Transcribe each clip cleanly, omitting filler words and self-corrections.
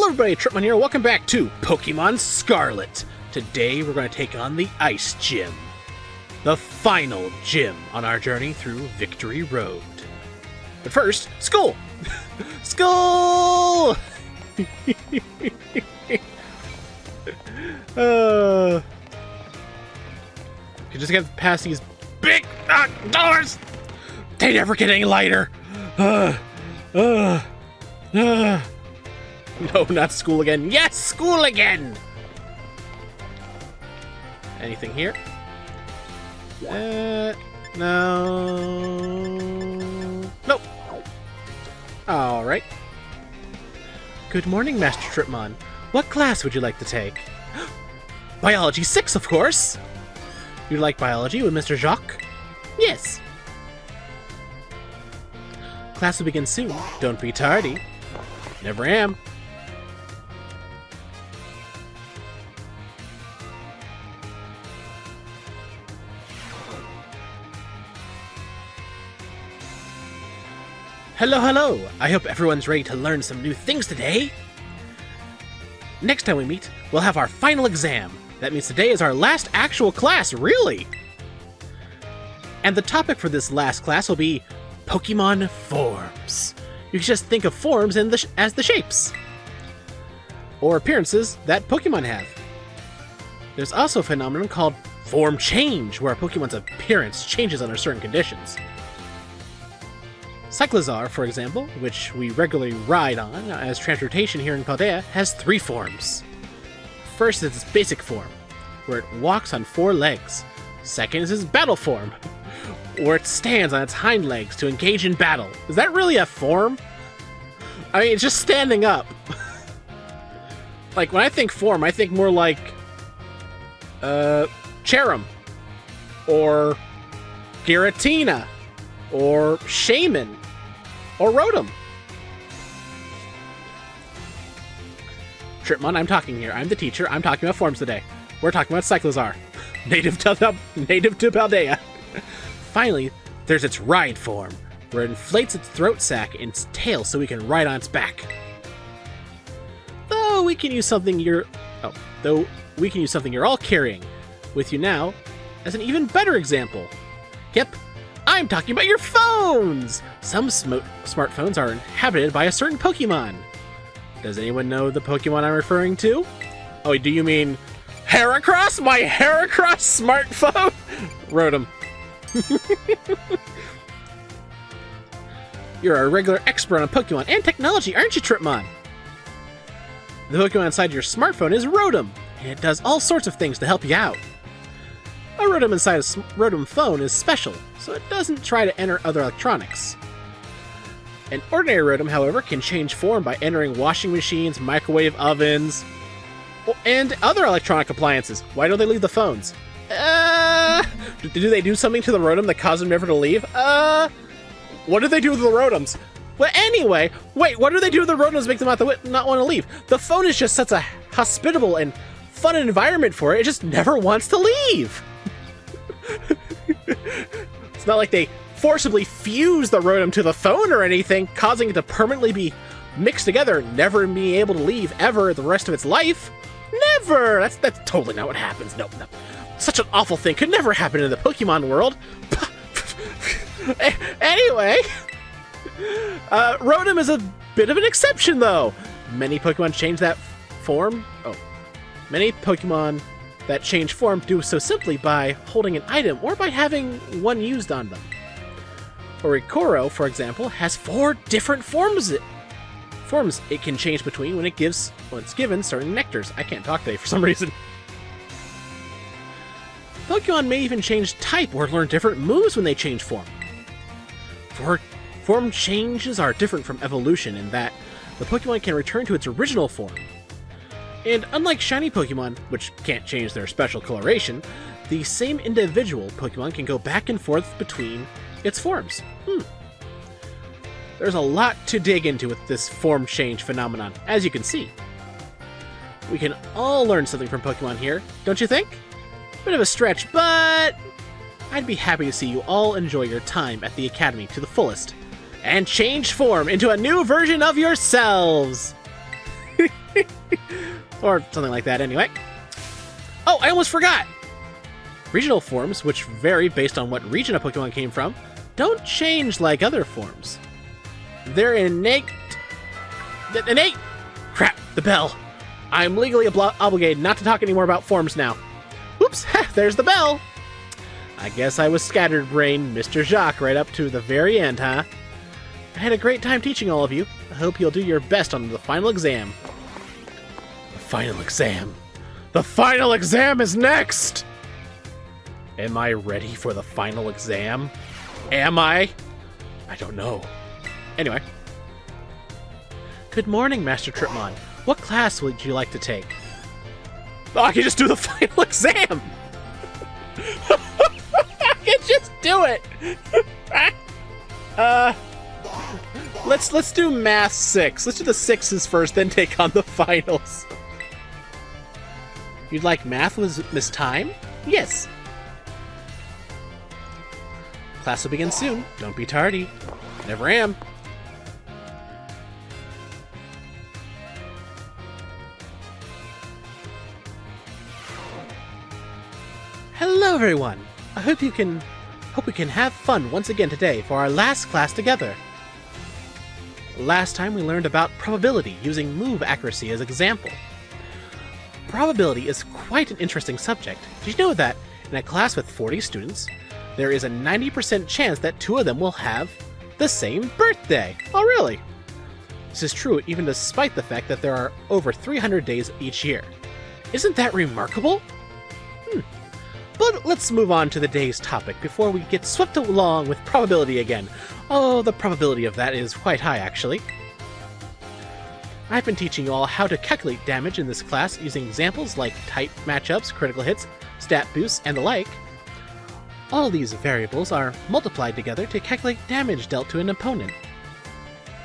Hello everybody, Tripmon here. Welcome back to Pokemon Scarlet. Today we're going to take on the Ice Gym. The final gym on our journey through Victory Road. But first, school! School! You just get past these big doors! They never get any lighter! No, not school again. Yes, school again! Anything here? No. Nope. Alright. Good morning, Master Tripmon. What class would you like to take? Biology 6, of course! You like biology with Mr. Jacques? Yes. Class will begin soon. Don't be tardy. Never am. Hello, hello! I hope everyone's ready to learn some new things today! Next time we meet, we'll have our final exam. That means today is our last actual class, really! And the topic for this last class will be Pokemon forms. You can just think of forms as the shapes or appearances that Pokemon have. There's also a phenomenon called form change, where a Pokemon's appearance changes under certain conditions. Cyclizar, for example, which we regularly ride on as transportation here in Paldea, has 3 forms. First is its basic form, where it walks on 4 legs. Second is its battle form, where it stands on its hind legs to engage in battle. Is that really a form? I mean, it's just standing up. Like, when I think form, I think more like Cherim, or Giratina, or Shaman, or Rotom. Tripmon, I'm talking here. I'm the teacher. I'm talking about forms today. We're talking about Cyclizar, native to Paldea. Finally, there's its ride form, where it inflates its throat sac and its tail so we can ride on its back. Though we can use something you're all carrying with you now as an even better example. Yep, I'm talking about your phones! Some smartphones are inhabited by a certain Pokemon. Does anyone know the Pokemon I'm referring to? Oh, do you mean Heracross? My Heracross smartphone? Rotom. You're a regular expert on Pokemon and technology, aren't you, Tripmon? The Pokemon inside your smartphone is Rotom, and it does all sorts of things to help you out. A Rotom inside a Rotom phone is special, so it doesn't try to enter other electronics. An ordinary Rotom, however, can change form by entering washing machines, microwave ovens, and other electronic appliances. Why don't they leave the phones? Do they do something to the Rotom that caused them never to leave? What do they do with the Rotoms? Well, anyway, wait, what do they do with the Rotoms to make them not want to leave? The phone is just such a hospitable and fun environment for it. It just never wants to leave. It's not like they forcibly fuse the Rotom to the phone or anything, causing it to permanently be mixed together, never being able to leave ever the rest of its life. Never! That's totally not what happens. No. Such an awful thing could never happen in the Pokemon world. Anyway, Rotom is a bit of an exception, though. Many Pokemon change that form. Many Pokemon that change form do so simply by holding an item or by having one used on them. Orikoro, for example, has 4 different forms it can change between when it's given certain nectars. I can't talk today for some reason. Pokemon may even change type or learn different moves when they change form. Form changes are different from evolution in that the Pokemon can return to its original form. And unlike shiny Pokemon, which can't change their special coloration, the same individual Pokemon can go back and forth between its forms. There's a lot to dig into with this form change phenomenon, as you can see. We can all learn something from Pokemon here, don't you think? Bit of a stretch, but I'd be happy to see you all enjoy your time at the Academy to the fullest, and change form into a new version of yourselves! Or something like that, anyway. Oh, I almost forgot! Regional forms, which vary based on what region a Pokemon came from, don't change like other forms. They're innate... Crap, the bell. I'm legally obligated not to talk anymore about forms now. Oops, there's the bell! I guess I was scattered-brained Mr. Jacques right up to the very end, huh? I had a great time teaching all of you. I hope you'll do your best on the final exam. The final exam. The final exam is next! Am I ready for the final exam? Am I? I don't know. Anyway. Good morning, Master Tripmon. What class would you like to take? Oh, I can just do the final exam! I can just do it! Let's do Math 6. Let's do the 6s first, then take on the finals. You'd like math with Miss Time? Yes. Class will begin soon. Don't be tardy. Never am. Hello, everyone. I hope we can have fun once again today for our last class together. Last time we learned about probability using move accuracy as example. Probability is quite an interesting subject. Did you know that in a class with 40 students, there is a 90% chance that 2 of them will have the same birthday? Oh, really? This is true even despite the fact that there are over 300 days each year. Isn't that remarkable? But let's move on to the day's topic before we get swept along with probability again. Oh, the probability of that is quite high, actually. I've been teaching you all how to calculate damage in this class using examples like type matchups, critical hits, stat boosts, and the like. All these variables are multiplied together to calculate damage dealt to an opponent.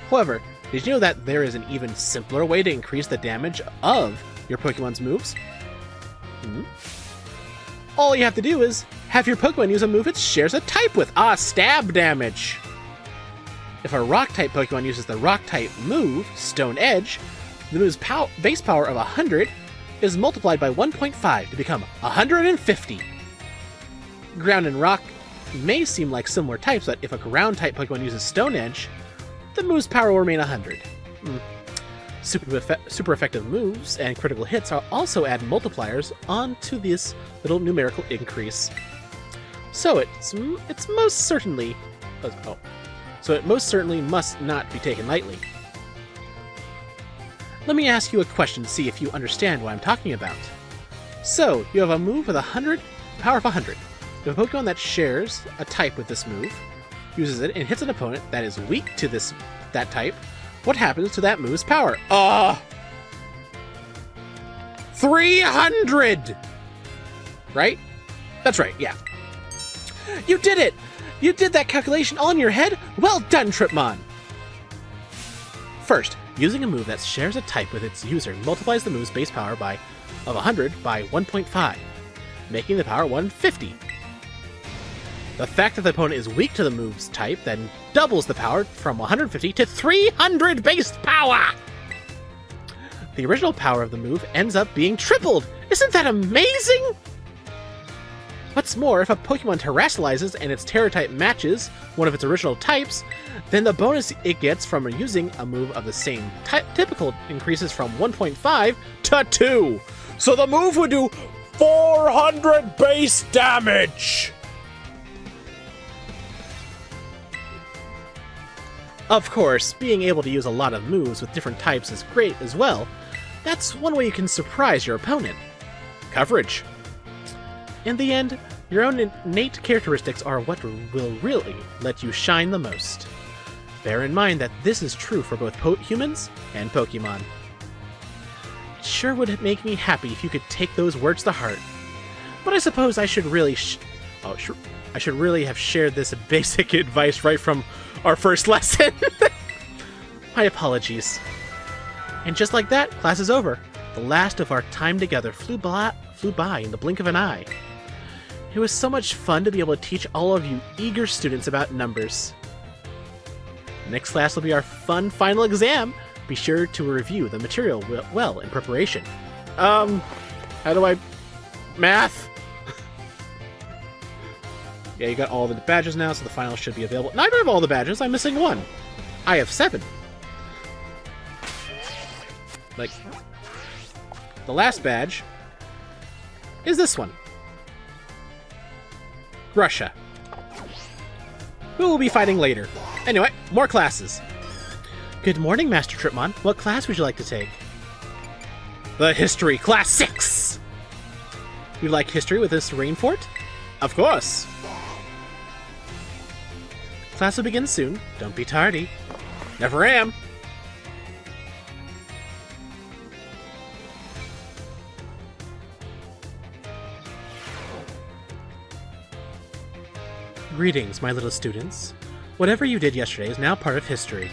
However, did you know that there is an even simpler way to increase the damage of your Pokemon's moves? All you have to do is have your Pokemon use a move it shares a type with. Stab damage! If a Rock-type Pokemon uses the Rock-type move, Stone Edge, the move's base power of 100 is multiplied by 1.5 to become 150. Ground and Rock may seem like similar types, but if a Ground-type Pokemon uses Stone Edge, the move's power will remain 100. Super effective moves and critical hits are also add multipliers onto this little numerical increase. So it most certainly must not be taken lightly. Let me ask you a question to see if you understand what I'm talking about. So, you have a move with power of 100. If a Pokemon that shares a type with this move uses it and hits an opponent that is weak to that type, what happens to that move's power? 300! Right? That's right, yeah. You did it! You did that calculation all in your head? Well done, Tripmon! First, using a move that shares a type with its user multiplies the move's base power of 100 by 1.5, making the power 150. The fact that the opponent is weak to the move's type then doubles the power from 150 to 300 base power! The original power of the move ends up being tripled! Isn't that amazing? What's more, if a Pokemon terastallizes and its Terra type matches one of its original types, then the bonus it gets from using a move of the same typical increases from 1.5 to 2! So the move would do 400 base damage! Of course, being able to use a lot of moves with different types is great as well. That's one way you can surprise your opponent. Coverage. In the end, your own innate characteristics are what will really let you shine the most. Bear in mind that this is true for both humans and Pokemon. It sure would make me happy if you could take those words to heart. But I suppose I should really I should really have shared this basic advice right from our first lesson. My apologies. And just like that, class is over. The last of our time together flew by in the blink of an eye. It was so much fun to be able to teach all of you eager students about numbers. Next class will be our fun final exam. Be sure to review the material well in preparation. How do I... Math? Yeah, you got all the badges now, so the final should be available. Now I don't have all the badges, I'm missing one. I have 7. Like, the last badge is this one. Russia. Who will be fighting later. Anyway, more classes. Good morning, Master Tripmon. What class would you like to take? The History, Class 6! You like history with this Serene Fort? Of course! Class will begin soon. Don't be tardy. Never am! Greetings, my little students. Whatever you did yesterday is now part of history.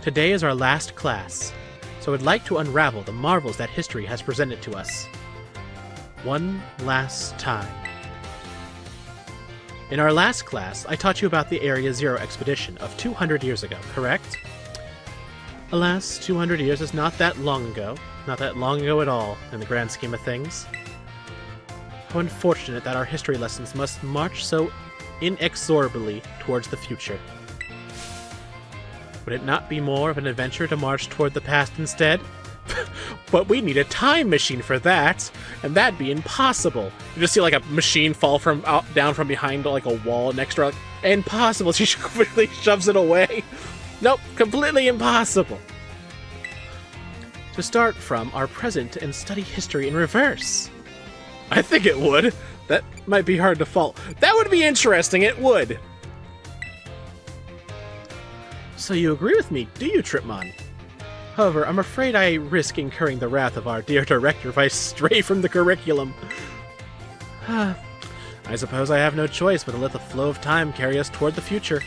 Today is our last class, so I'd like to unravel the marvels that history has presented to us. One last time. In our last class, I taught you about the Area Zero expedition of 200 years ago, correct? Alas, 200 years is not that long ago. Not that long ago at all, in the grand scheme of things. How unfortunate that our history lessons must march so inexorably towards the future. Would it not be more of an adventure to march toward the past instead? But we need a time machine for that, and that'd be impossible. You just see like a machine fall down from behind like a wall next to her. Like, impossible. She quickly shoves it away. Nope, completely impossible. To start from our present and study history in reverse. I think it would. That might be hard to follow. That would be interesting, it would. So you agree with me, do you, Tripmon? However, I'm afraid I risk incurring the wrath of our dear director if I stray from the curriculum. I suppose I have no choice but to let the flow of time carry us toward the future.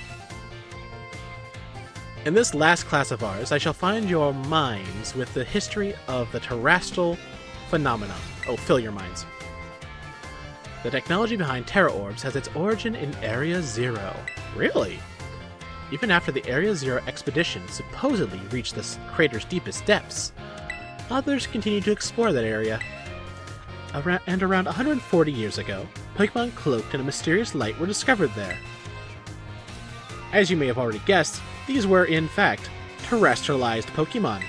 In this last class of ours, I shall find your minds with the history of the terrestrial phenomenon. Oh, fill your minds. The technology behind Terra Orbs has its origin in Area Zero. Really? Even after the Area Zero expedition supposedly reached the crater's deepest depths, others continued to explore that area. Around 140 years ago, Pokemon cloaked in a mysterious light were discovered there. As you may have already guessed, these were, in fact, terrestrialized Pokemon.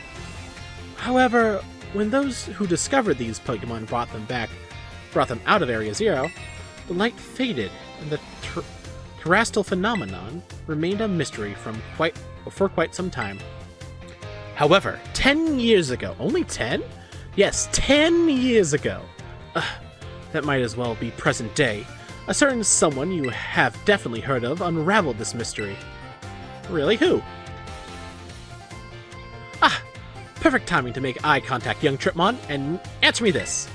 However, when those who discovered these Pokemon brought them out of Area Zero, the light faded, and the terrestrial phenomenon remained a mystery for quite some time. However, 10 years ago, only 10? Yes, 10 years ago. That might as well be present day. A certain someone you have definitely heard of unraveled this mystery. Really, who? Perfect timing to make eye contact, young Tripmon, and answer me this.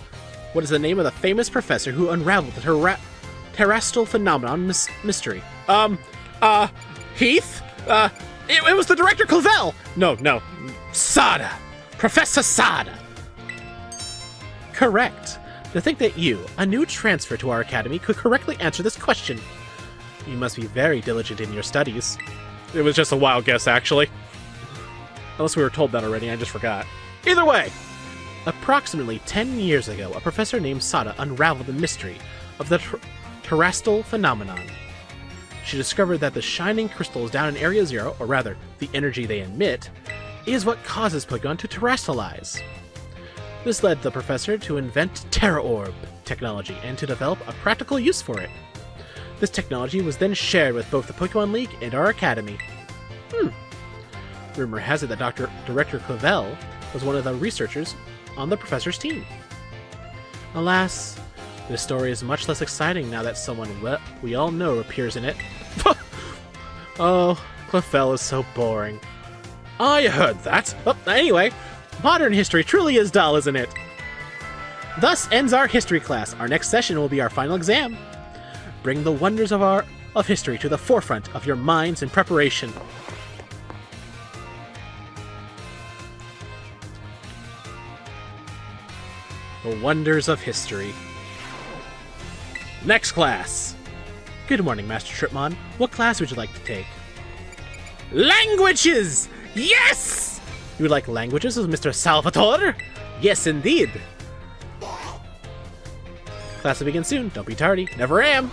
What is the name of the famous professor who unraveled the terrestrial phenomenon mystery? Heath? It was the director Clavel! No. Sada! Professor Sada! Correct. To think that you, a new transfer to our academy, could correctly answer this question. You must be very diligent in your studies. It was just a wild guess, actually. Unless we were told that already, I just forgot. Either way! Approximately 10 years ago, a professor named Sada unraveled the mystery of the terrestrial phenomenon. She discovered that the shining crystals down in Area Zero, or rather, the energy they emit, is what causes Pokemon to terrestrialize. This led the professor to invent Terra Orb technology and to develop a practical use for it. This technology was then shared with both the Pokemon League and our academy. Rumor has it that Director Clavel was one of the researchers on the professor's team. Alas, this story is much less exciting now that someone we all know appears in it. Oh, Clavel is so boring. I heard that. Anyway, modern history truly is dull, isn't it? Thus ends our history class. Our next session will be our final exam. Bring the wonders of history to the forefront of your minds in preparation. The wonders of history. Next class. Good morning, Master Tripmon. What class would you like to take? Languages! Yes! You like languages with Mr. Salvatore? Yes, indeed. Class will begin soon. Don't be tardy. Never am.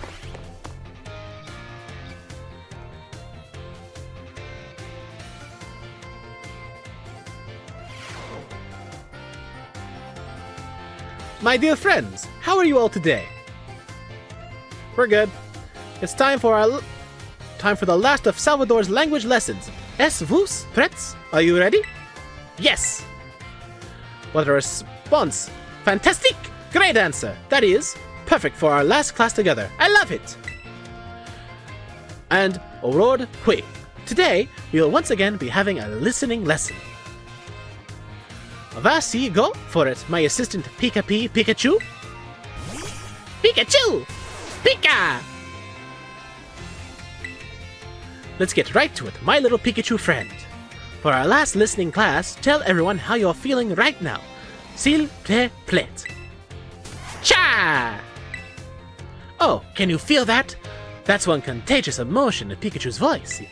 My dear friends, how are you all today? We're good. It's time for the last of Salvador's language lessons. Es vous prêts? Are you ready? Yes. What a response! Fantastic! Great answer. That is perfect for our last class together. I love it. And Aurore Hui. Today we will once again be having a listening lesson. Vas-y, go for it, my assistant Pikachu. Pikachu! Pika! Let's get right to it, my little Pikachu friend. For our last listening class, tell everyone how you're feeling right now. S'il te plaît. Cha! Oh, can you feel that? That's one contagious emotion in Pikachu's voice.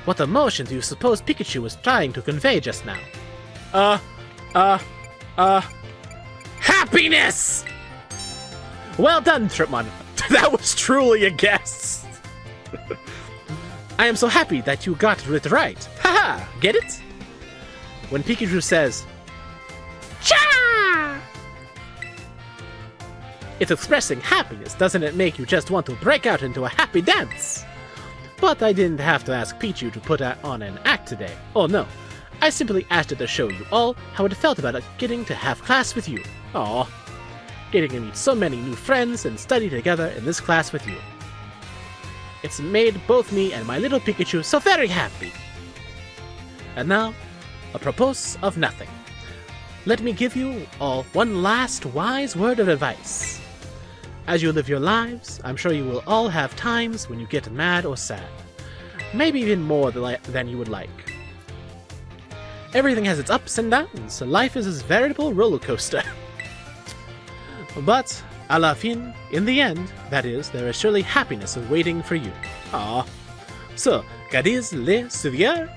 What emotion do you suppose Pikachu was trying to convey just now? Happiness! Well done, Tripmon. That was truly a guess. I am so happy that you got it right. Haha, get it? When Pikachu says, Cha! It's expressing happiness, doesn't it make you just want to break out into a happy dance? But I didn't have to ask Pichu to put on an act today. Oh no. I simply asked it to show you all how it felt about getting to have class with you. Aww. Getting to meet so many new friends and study together in this class with you. It's made both me and my little Pikachu so very happy. And now, apropos of nothing. Let me give you all one last wise word of advice. As you live your lives, I'm sure you will all have times when you get mad or sad. Maybe even more than you would like. Everything has its ups and downs, so life is a veritable roller coaster. But, à la fin, in the end, that is, there is surely happiness waiting for you. Ah. So, gardez le sourire,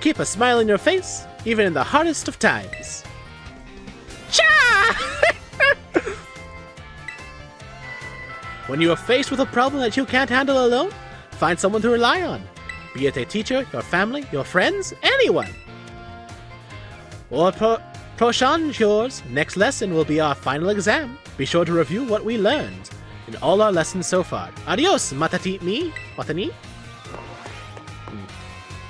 keep a smile on your face, even in the hardest of times. Cha! When you are faced with a problem that you can't handle alone, find someone to rely on. Be it a teacher, your family, your friends, anyone. Or prochain jours, next lesson will be our final exam. Be sure to review what we learned in all our lessons so far. Adios, matani.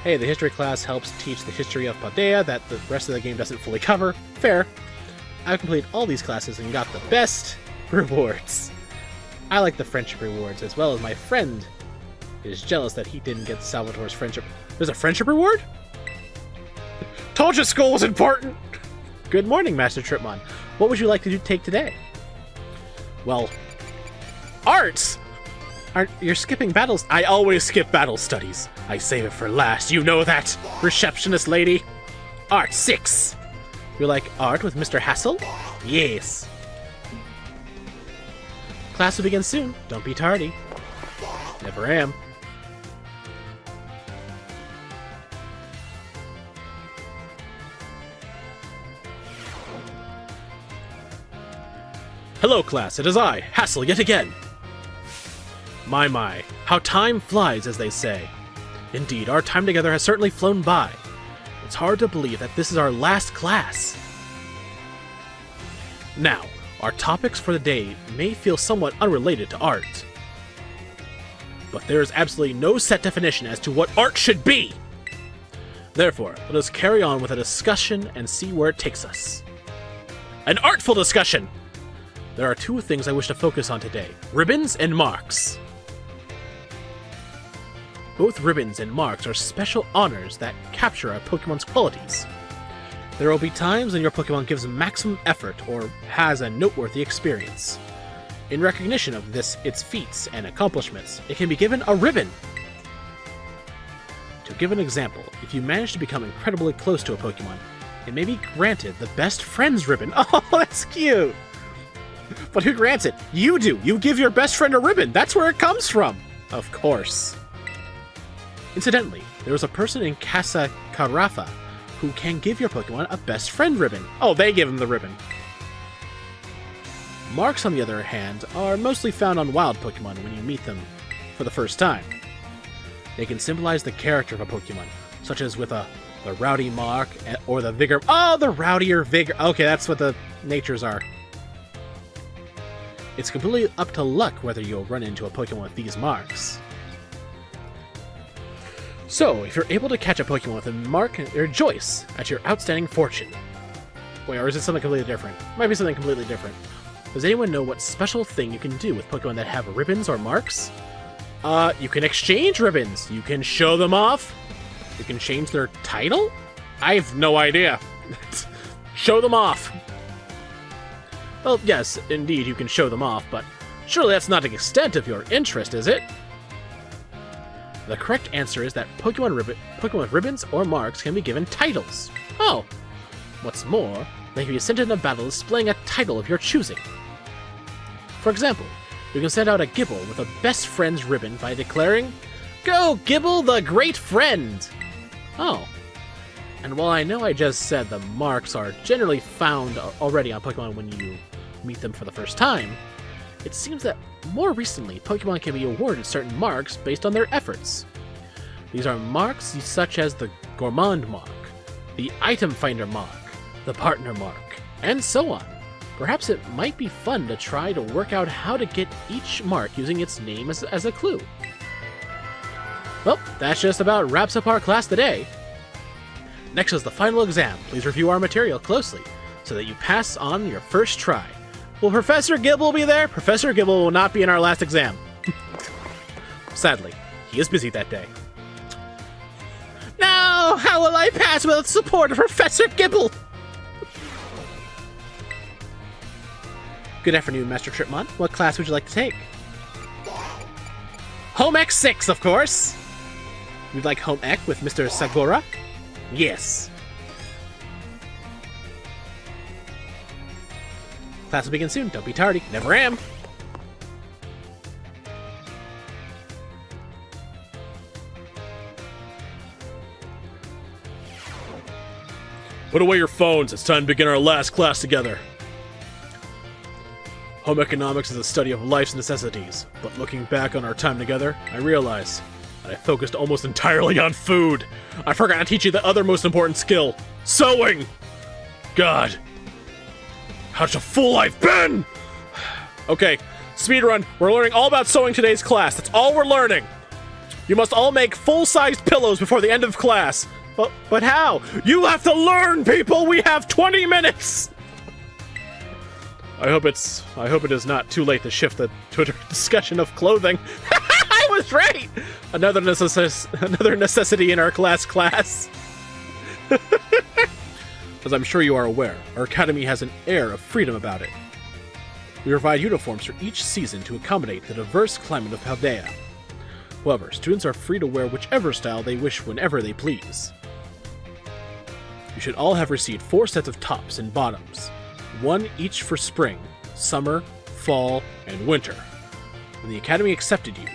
Hey, the history class helps teach the history of Paldea that the rest of the game doesn't fully cover. Fair. I've completed all these classes and got the best rewards. I like the friendship rewards, as well as my friend is jealous that he didn't get Salvatore's friendship. There's a friendship reward? Told you school was important! Good morning, Master Tripmon. What would you like to take today? Well, arts! You're skipping battles. I always skip battle studies. I save it for last. You know that, receptionist lady. Art 6. You like art with Mr. Hassel? Yes. Class will begin soon. Don't be tardy. Never am. Hello, class. It is I, Hassel, yet again. My, how time flies, as they say. Indeed, our time together has certainly flown by. It's hard to believe that this is our last class. Now, our topics for the day may feel somewhat unrelated to art. But there is absolutely no set definition as to what art should be! Therefore, let us carry on with a discussion and see where it takes us. An artful discussion! There are two things I wish to focus on today, ribbons and marks. Both ribbons and marks are special honors that capture a Pokemon's qualities. There will be times when your Pokemon gives maximum effort or has a noteworthy experience. In recognition of its feats and accomplishments, it can be given a ribbon. To give an example, if you manage to become incredibly close to a Pokemon, it may be granted the Best Friends ribbon. Oh, that's cute! But who grants it? You do! You give your best friend a ribbon! That's where it comes from! Of course. Incidentally, there was a person in Casa Carafa who can give your Pokemon a best friend ribbon. Oh, they give him the ribbon. Marks, on the other hand, are mostly found on wild Pokemon when you meet them for the first time. They can symbolize the character of a Pokemon, such as with the rowdy mark or the vigor. Oh, the rowdy or vigor. Okay, that's what the natures are. It's completely up to luck whether you'll run into a Pokemon with these marks. So, if you're able to catch a Pokemon with a mark, rejoice at your outstanding fortune. Wait, or is it something completely different? Might be something completely different. Does anyone know what special thing you can do with Pokemon that have ribbons or marks? You can exchange ribbons. You can show them off. You can change their title? I have no idea. Show them off. Well, yes, indeed, you can show them off, but surely that's not the extent of your interest, is it? The correct answer is that Pokemon with ribbons or marks can be given titles. Oh! What's more, they can be sent in a battle displaying a title of your choosing. For example, you can send out a Gibble with a best friend's ribbon by declaring, "Go, Gibble, the great friend!" Oh. And while I know I just said the marks are generally found already on Pokemon when you meet them for the first time, it seems that more recently Pokemon can be awarded certain marks based on their efforts. These are marks such as the Gourmand mark, the Item Finder mark, the Partner mark, and so on. Perhaps it might be fun to try to work out how to get each mark using its name as a clue. Well, that just about wraps up our class today. Next is the final exam. Please review our material closely so that you pass on your first try. Will Professor Gibble be there? Professor Gibble will not be in our last exam. Sadly, he is busy that day. Now, how will I pass without the support of Professor Gibble? Good afternoon, Master Tripmon. What class would you like to take? Home Ec 6, of course! You'd like Home Ec with Mr. Sagura? Yes. Class will begin soon. Don't be tardy. Never am. Put away your phones. It's time to begin our last class together. Home economics is the study of life's necessities, but looking back on our time together, I realize that I focused almost entirely on food. I forgot to teach you the other most important skill, sewing! God, how much a fool I've been! Okay, speedrun, we're learning all about sewing today's class. That's all we're learning. You must all make full-sized pillows before the end of class. But how? You have to learn, people! We have 20 minutes! I hope it is not too late to shift the Twitter discussion of clothing. I was right! Another necessity in our class. As I'm sure you are aware, our academy has an air of freedom about it. We provide uniforms for each season to accommodate the diverse climate of Paldea. However, students are free to wear whichever style they wish whenever they please. You should all have received 4 sets of tops and bottoms, 1 each for spring, summer, fall, and winter, when the Academy accepted you.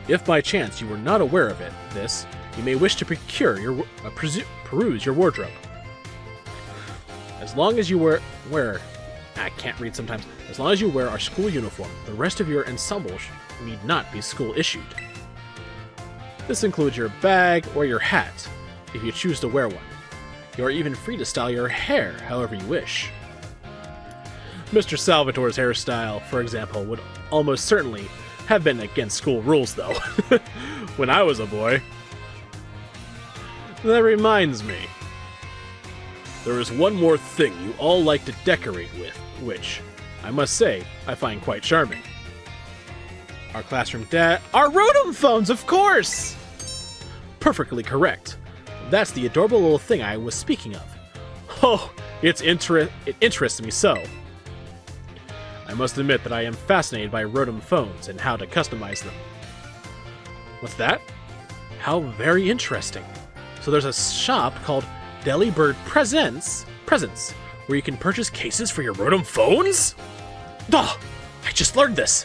If by chance you were not aware of this, you may wish to peruse your wardrobe. As long as you wear I can't read sometimes. As long as you wear our school uniform, the rest of your ensemble need not be school-issued. This includes your bag or your hat, if you choose to wear one. You are even free to style your hair however you wish. Mr. Salvatore's hairstyle, for example, would almost certainly have been against school rules, though, when I was a boy. That reminds me. There is one more thing you all like to decorate with, which, I must say, I find quite charming. Our classroom our Rotom phones, of course! Perfectly correct. That's the adorable little thing I was speaking of. Oh, it interests me so. I must admit that I am fascinated by Rotom phones and how to customize them. What's that? How very interesting. So there's a shop called Delibird Presents, where you can purchase cases for your Rotom phones? Oh, I just learned this.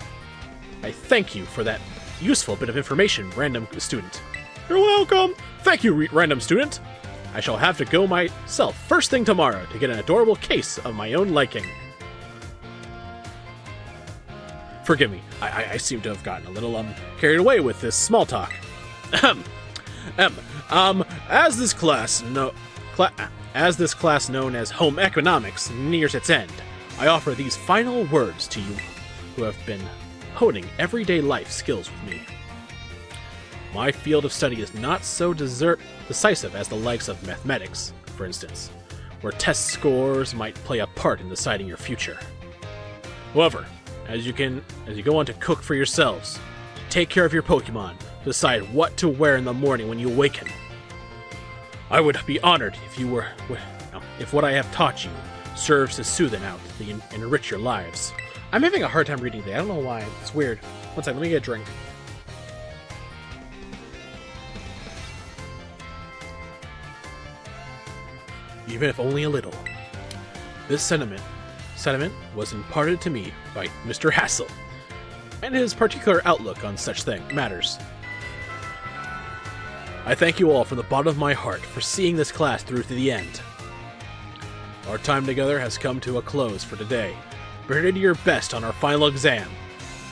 I thank you for that useful bit of information, random student. You're welcome. Thank you, random student. I shall have to go myself first thing tomorrow to get an adorable case of my own liking. Forgive me, I seem to have gotten a little carried away with this small talk. As this class known as Home Economics nears its end, I offer these final words to you who have been honing everyday life skills with me. My field of study is not so decisive as the likes of mathematics, for instance, where test scores might play a part in deciding your future. However, as you go on to cook for yourselves, to take care of your Pokemon, to decide what to wear in the morning when you awaken, I would be honored if what I have taught you serves to soothe out and enrich your lives. I'm having a hard time reading today. I don't know why. It's weird. One second, let me get a drink. Even if only a little. This sentiment was imparted to me by Mr. Hassel, and his particular outlook on such matters. I thank you all from the bottom of my heart for seeing this class through to the end. Our time together has come to a close for today. Bear to your best on our final exam.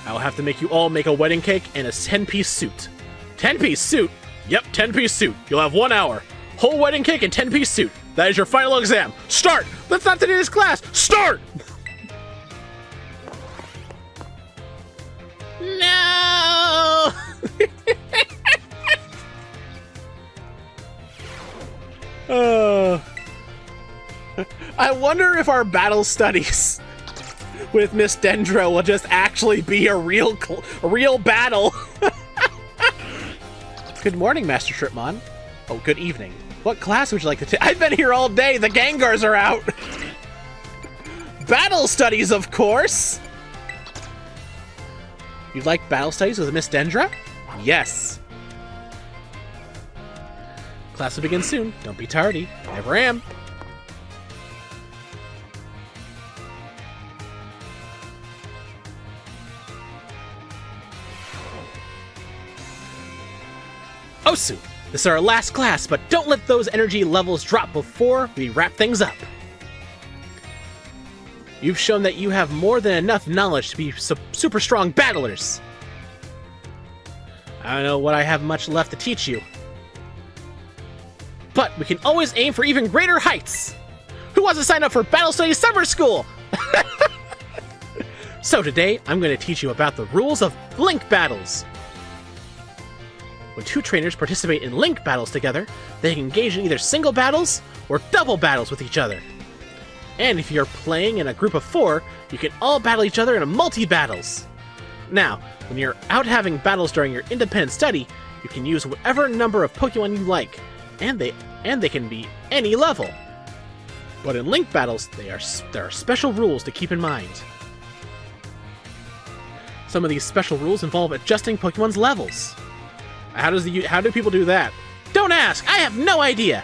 I will have to make you all make a wedding cake and a 10-piece suit. 10-piece suit? Yep, 10-piece suit. You'll have 1 hour. Whole wedding cake and 10-piece suit. That is your final exam. Start! That's not today's class. Start! No! I wonder if our battle studies with Miss Dendro will just actually be a real battle. Good morning, Master Tripmon. Oh, good evening. What class would you like to take? I've been here all day. The Gengars are out. Battle studies, of course. You'd like battle studies with Miss Dendra? Yes. Class will begin soon. Don't be tardy. Never am. Osu, this is our last class, but don't let those energy levels drop before we wrap things up. You've shown that you have more than enough knowledge to be super strong battlers. I don't know what I have much left to teach you, but we can always aim for even greater heights. Who wants to sign up for Battle Studies Summer School? So today, I'm going to teach you about the rules of link battles. When two trainers participate in link battles together, they can engage in either single battles or double battles with each other. And if you're playing in a group of 4, you can all battle each other in a multi-battles. Now, when you're out having battles during your independent study, you can use whatever number of Pokemon you like, and they can be any level. But in link battles, there are special rules to keep in mind. Some of these special rules involve adjusting Pokemon's levels. How do people do that? Don't ask! I have no idea!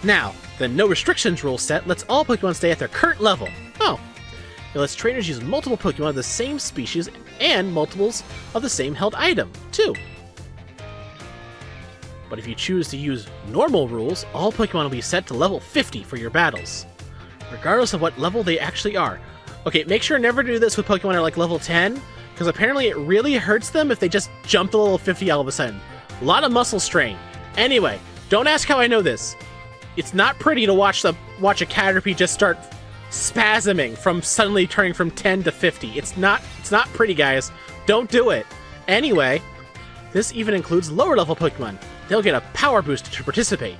Now, the no restrictions rule set lets all Pokemon stay at their current level. Oh. It lets trainers use multiple Pokemon of the same species and multiples of the same held item, too. But if you choose to use normal rules, all Pokemon will be set to level 50 for your battles, regardless of what level they actually are. Okay, make sure never to do this with Pokemon at like level 10, because apparently it really hurts them if they just jump to level 50 all of a sudden. A lot of muscle strain. Anyway, don't ask how I know this. It's not pretty to watch a Caterpie just start spasming from suddenly turning from 10 to 50. It's not pretty, guys. Don't do it. Anyway, this even includes lower level Pokemon. They'll get a power boost to participate.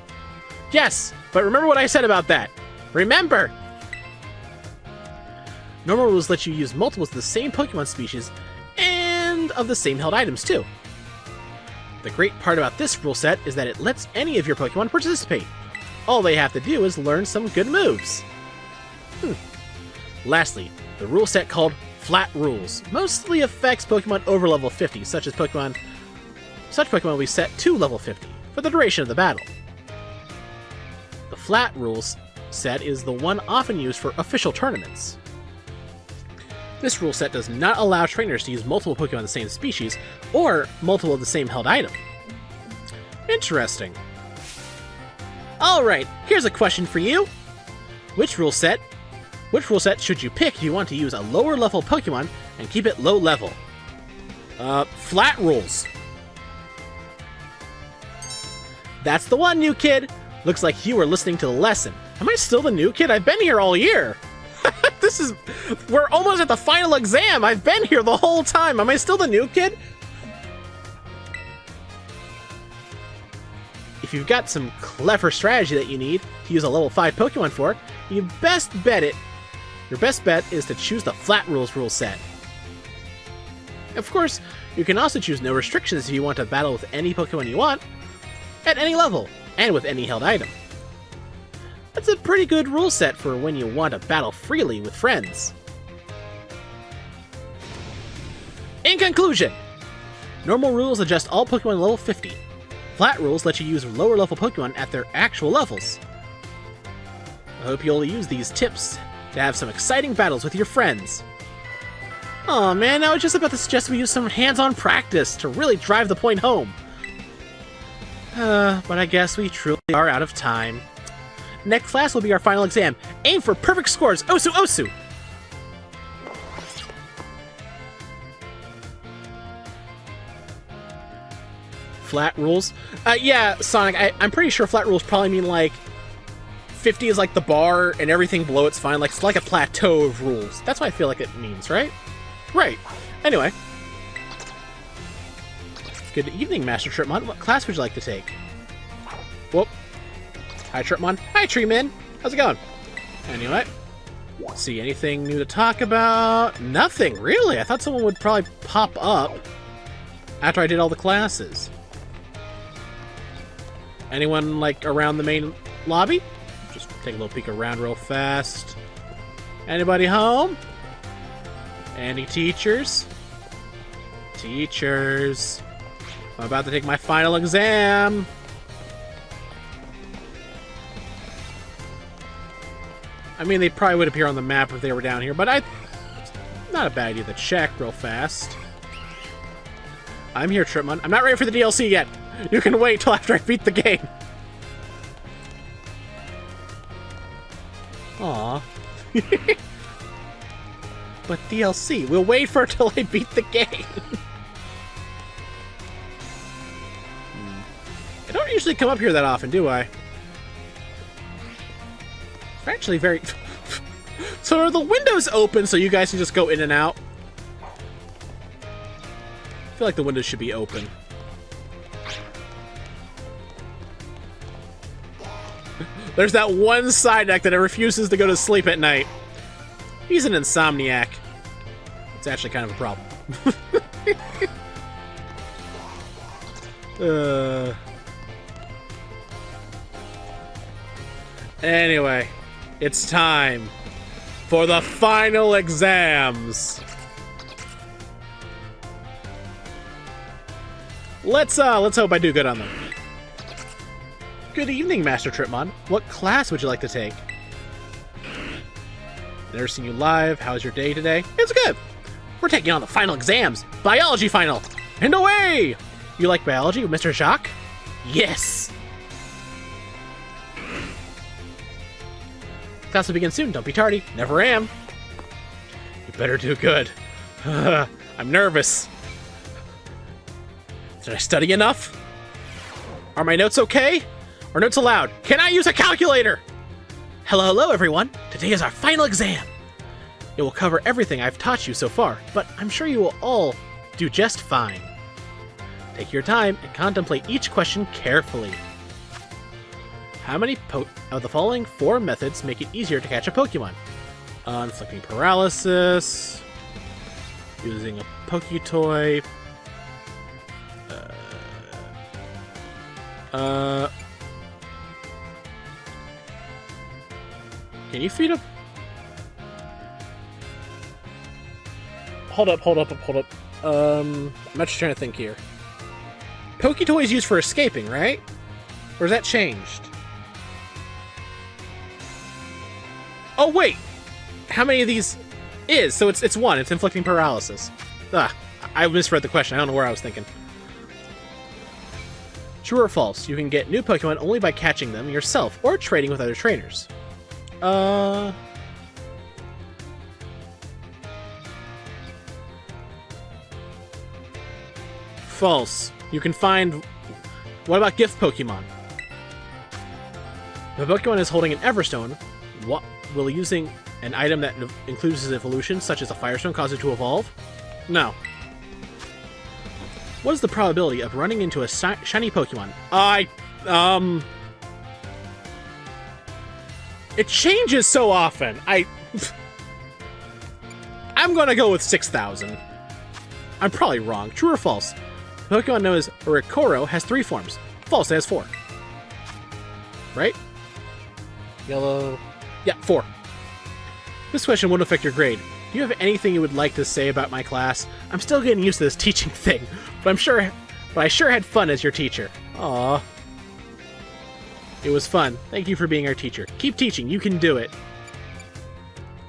Yes, but remember what I said about that. Remember! Normal rules let you use multiples of the same Pokemon species and of the same held items, too. The great part about this rule set is that it lets any of your Pokemon participate. All they have to do is learn some good moves. Lastly, the rule set called Flat Rules mostly affects Pokemon over level 50, such Pokemon will be set to level 50 for the duration of the battle. The Flat Rules set is the one often used for official tournaments. This rule set does not allow trainers to use multiple Pokemon of the same species, or multiple of the same held item. Interesting. Alright, here's a question for you. Which rule set should you pick if you want to use a lower level Pokemon and keep it low level? Flat rules. That's the one, new kid! Looks like you were listening to the lesson. Am I still the new kid? I've been here all year! We're almost at the final exam! I've been here the whole time! Am I still the new kid? If you've got some clever strategy that you need to use a level 5 Pokemon for, your best bet is to choose the Flat Rules rule set. Of course, you can also choose no restrictions if you want to battle with any Pokemon you want, at any level, and with any held item. That's a pretty good rule set for when you want to battle freely with friends. In conclusion, normal rules adjust all Pokemon level 50. Flat rules let you use lower level Pokemon at their actual levels. I hope you'll use these tips to have some exciting battles with your friends. Aw man, I was just about to suggest we use some hands-on practice to really drive the point home. But I guess we truly are out of time. Next class will be our final exam. Aim for perfect scores! Osu Osu! Flat rules? Yeah, Sonic, I'm pretty sure flat rules probably mean like 50 is like the bar and everything below it's fine. Like, it's like a plateau of rules. That's what I feel like it means, right? Right. Anyway. Good evening, Master Tripmon. What class would you like to take? Whoop. Hi, Tripmon. Hi, Treeman. How's it going? Anyway. See, anything new to talk about? Nothing, really. I thought someone would probably pop up after I did all the classes. Anyone, like, around the main lobby? Just take a little peek around real fast. Anybody home? Any teachers? Teachers. I'm about to take my final exam. I mean, they probably would appear on the map if they were down here, but not a bad idea to check real fast. I'm here, Tripmon. I'm not ready for the DLC yet. You can wait till after I beat the game. Aw. But DLC, we'll wait for it till I beat the game. I don't usually come up here that often, do I? They're actually very... So are the windows open so you guys can just go in and out? I feel like the windows should be open. There's that one side deck that refuses to go to sleep at night. He's an insomniac. It's actually kind of a problem. Anyway, it's time for the final exams. Let's hope I do good on them. Good evening, Master Tripmon. What class would you like to take? Never seen you live. How's your day today? It's good. We're taking on the final exams. Biology final. And away! You like biology with Mr. Jacques? Yes! Class will begin soon. Don't be tardy. Never am. You better do good. I'm nervous. Did I study enough? Are my notes okay? Are notes allowed? Can I use a calculator? Hello, everyone. Today is our final exam. It will cover everything I've taught you so far, but I'm sure you will all do just fine. Take your time and contemplate each question carefully. How many of the following 4 methods make it easier to catch a Pokemon? Inflicting paralysis, using a Poketoy, can you feed a... Hold up. I'm just trying to think here. Poketoy is used for escaping, right? Or is that changed? Oh, wait! How many of these is? So it's 1. It's inflicting paralysis. I misread the question. I don't know where I was thinking. True or false? You can get new Pokemon only by catching them yourself or trading with other trainers. False. You can find... What about gift Pokemon? If a Pokemon is holding an Everstone, what will using an item that includes his evolution, such as a Firestone, cause it to evolve? No. What is the probability of running into a shiny Pokemon? It changes so often. I'm gonna go with 6,000. I'm probably wrong. True or false? The Pokemon known as Oricoro has 3 forms. False, it has 4. Right? Yellow... Yeah, 4. This question won't affect your grade. Do you have anything you would like to say about my class? I'm still getting used to this teaching thing, but I sure had fun as your teacher. Aww. It was fun. Thank you for being our teacher. Keep teaching. You can do it.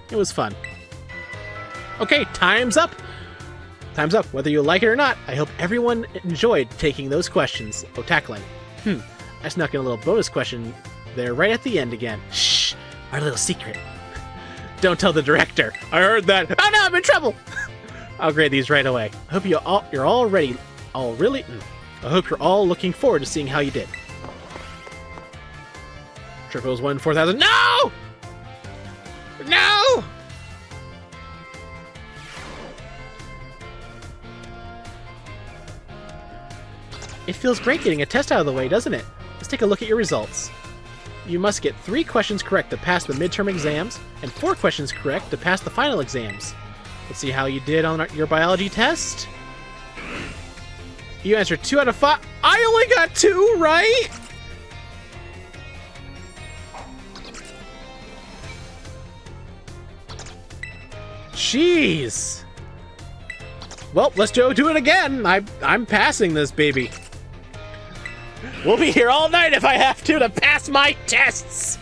It was fun. Okay, time's up. Time's up. Whether you like it or not, I hope everyone enjoyed taking those questions. Oh, tackling. I snuck in a little bonus question there right at the end again. Shh, our little secret. Don't tell the director. I heard that. Oh no, I'm in trouble. I'll grade these right away. I hope you're all ready. I hope you're all looking forward to seeing how you did. Triples 1 4,000. No! No! It feels great getting a test out of the way, doesn't it? Let's take a look at your results. You must get 3 questions correct to pass the midterm exams, and 4 questions correct to pass the final exams. Let's see how you did on your biology test. You answered 2 out of 5. I only got 2 right? Jeez. Well, let's do it again. I'm passing this baby. We'll be here all night if I have to pass my tests.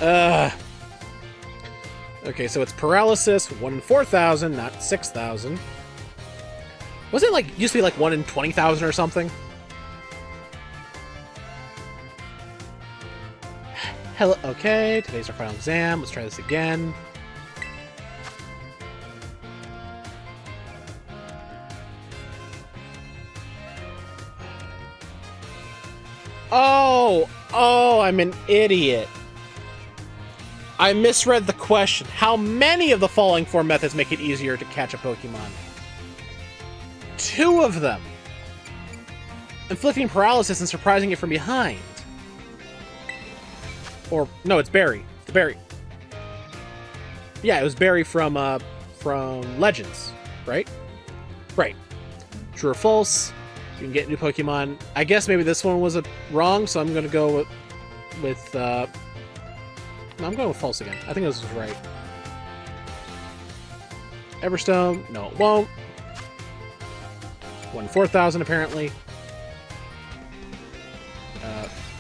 Okay, so it's paralysis, 1 in 4,000, not 6,000. Was it like, used to be like 1 in 20,000 or something? Hello, okay, today's our final exam. Let's try this again. Oh, I'm an idiot. I misread the question. How many of the following 4 methods make it easier to catch a Pokemon? 2 of them. Inflicting paralysis and surprising it from behind. Or, no, it's Barry. The Barry. Yeah, it was Barry from Legends, right? Right. True or false? You can get new Pokemon. I guess maybe this one was wrong, so I'm going to go with no, I'm going with false again. I think this was right. Everstone. No, it won't. 1 in 4,000, apparently.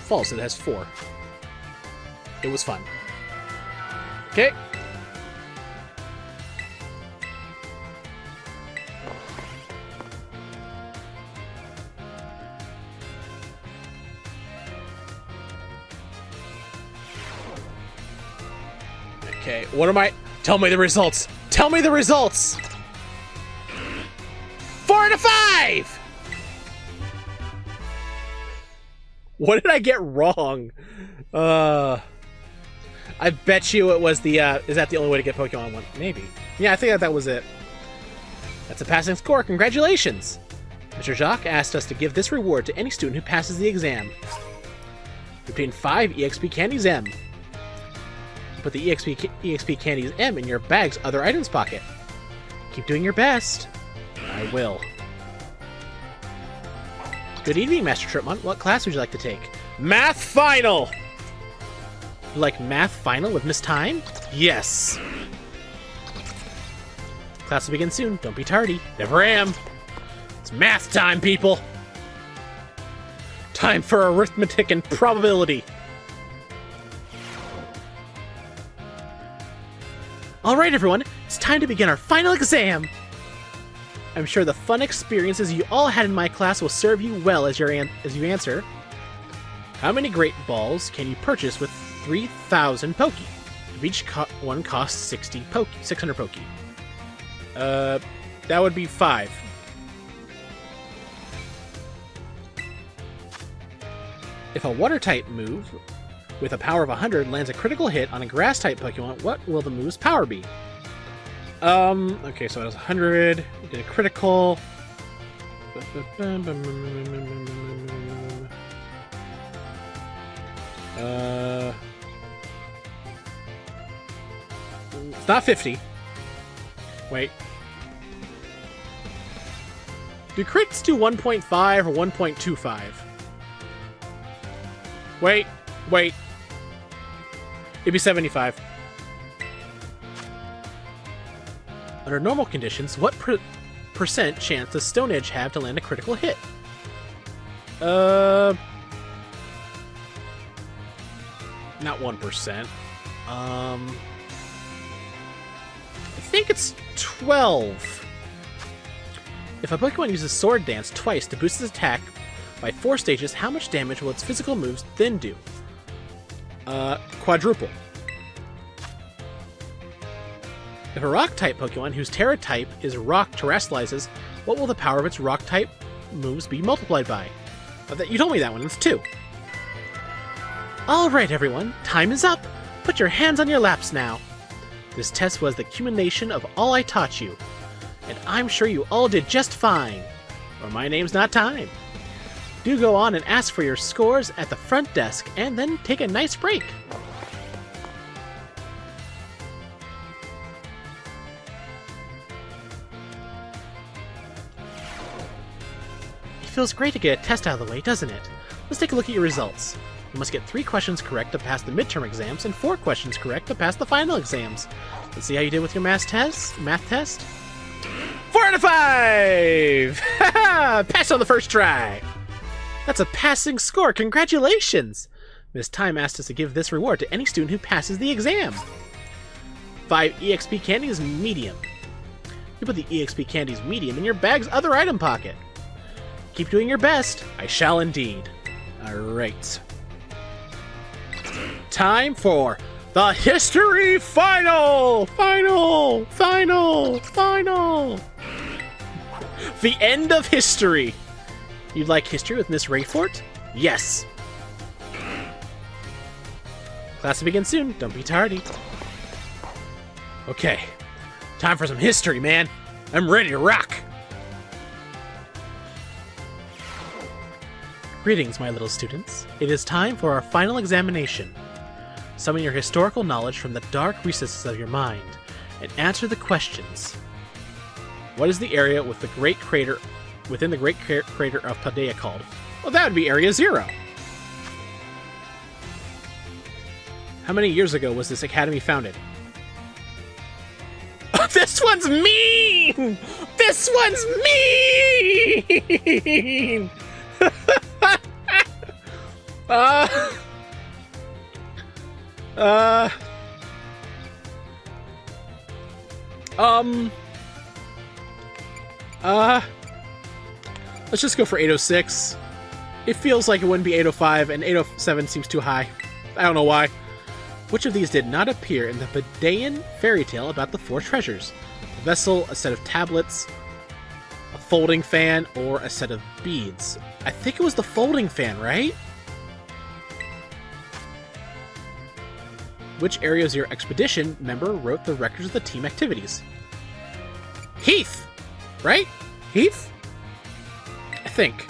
False. It has 4. It was fun. Okay. Okay, what am I? Tell me the results! Tell me the results! 4 out of 5! What did I get wrong? I bet you it was the, is that the only way to get Pokemon 1? Maybe. Yeah, I think that was it. That's a passing score. Congratulations! Mr. Jacques asked us to give this reward to any student who passes the exam. Obtain 5 EXP Candies M. Put the EXP Candies M in your bag's other items pocket. Keep doing your best. I will. Good evening, Master Tripmon. What class would you like to take? Math Final! You like Math Final with Miss Time? Yes! Class will begin soon. Don't be tardy. Never am. It's math time, people! Time for arithmetic and probability. Alright, everyone. It's time to begin our final exam. I'm sure the fun experiences you all had in my class will serve you well as you answer. How many Great Balls can you purchase with 3,000 Poki? If each one costs 600 Poki. That would be 5. If a Water-type move with a power of 100 lands a critical hit on a Grass-type Pokemon, what will the move's power be? Okay, so it was 100, we did a critical. It's not 50. Wait. Do crits do 1.5 or 1.25? Wait. It'd be 75. Under normal conditions, what percent chance does Stone Edge have to land a critical hit? Not 1%. I think it's 12. If a Pokemon uses Sword Dance twice to boost its attack by 4 stages, how much damage will its physical moves then do? Quadruple. If a Rock-type Pokemon whose Terra type is Rock terrestrializes, what will the power of its Rock-type moves be multiplied by? You told me that one, it's 2. Alright everyone, time is up! Put your hands on your laps now! This test was the culmination of all I taught you, and I'm sure you all did just fine, or my name's not Time. Do go on and ask for your scores at the front desk, and then take a nice break. It feels great to get a test out of the way, doesn't it? Let's take a look at your results. You must get 3 questions correct to pass the midterm exams, and 4 questions correct to pass the final exams. Let's see how you did with your math test. 4 out of 5! Haha! Passed on the first try! That's a passing score! Congratulations! Miss Time asked us to give this reward to any student who passes the exam. 5 EXP candies, medium. You put the EXP candies medium in your bag's other item pocket. Keep doing your best. I shall indeed. Alright. Time for the History Final! Final! The end of history! You'd like history with Miss Rayfort? Yes! Class will begin soon. Don't be tardy. Okay. Time for some history, man. I'm ready to rock! Greetings, my little students. It is time for our final examination. Summon your historical knowledge from the dark recesses of your mind, and answer the questions. What is the area with the great crater within the great crater of Paldea called? Well, that would be Area 0. How many years ago was this academy founded? Oh, this one's mean! This one's mean! Let's just go for 806. It feels like it wouldn't be 805, and 807 seems too high. I don't know why. Which of these did not appear in the Paldean fairy tale about the 4 treasures? A vessel, a set of tablets, a folding fan, or a set of beads? I think it was the folding fan, right? Which Area 0 expedition member wrote the records of the team activities? Heath! Right? Heath? I think.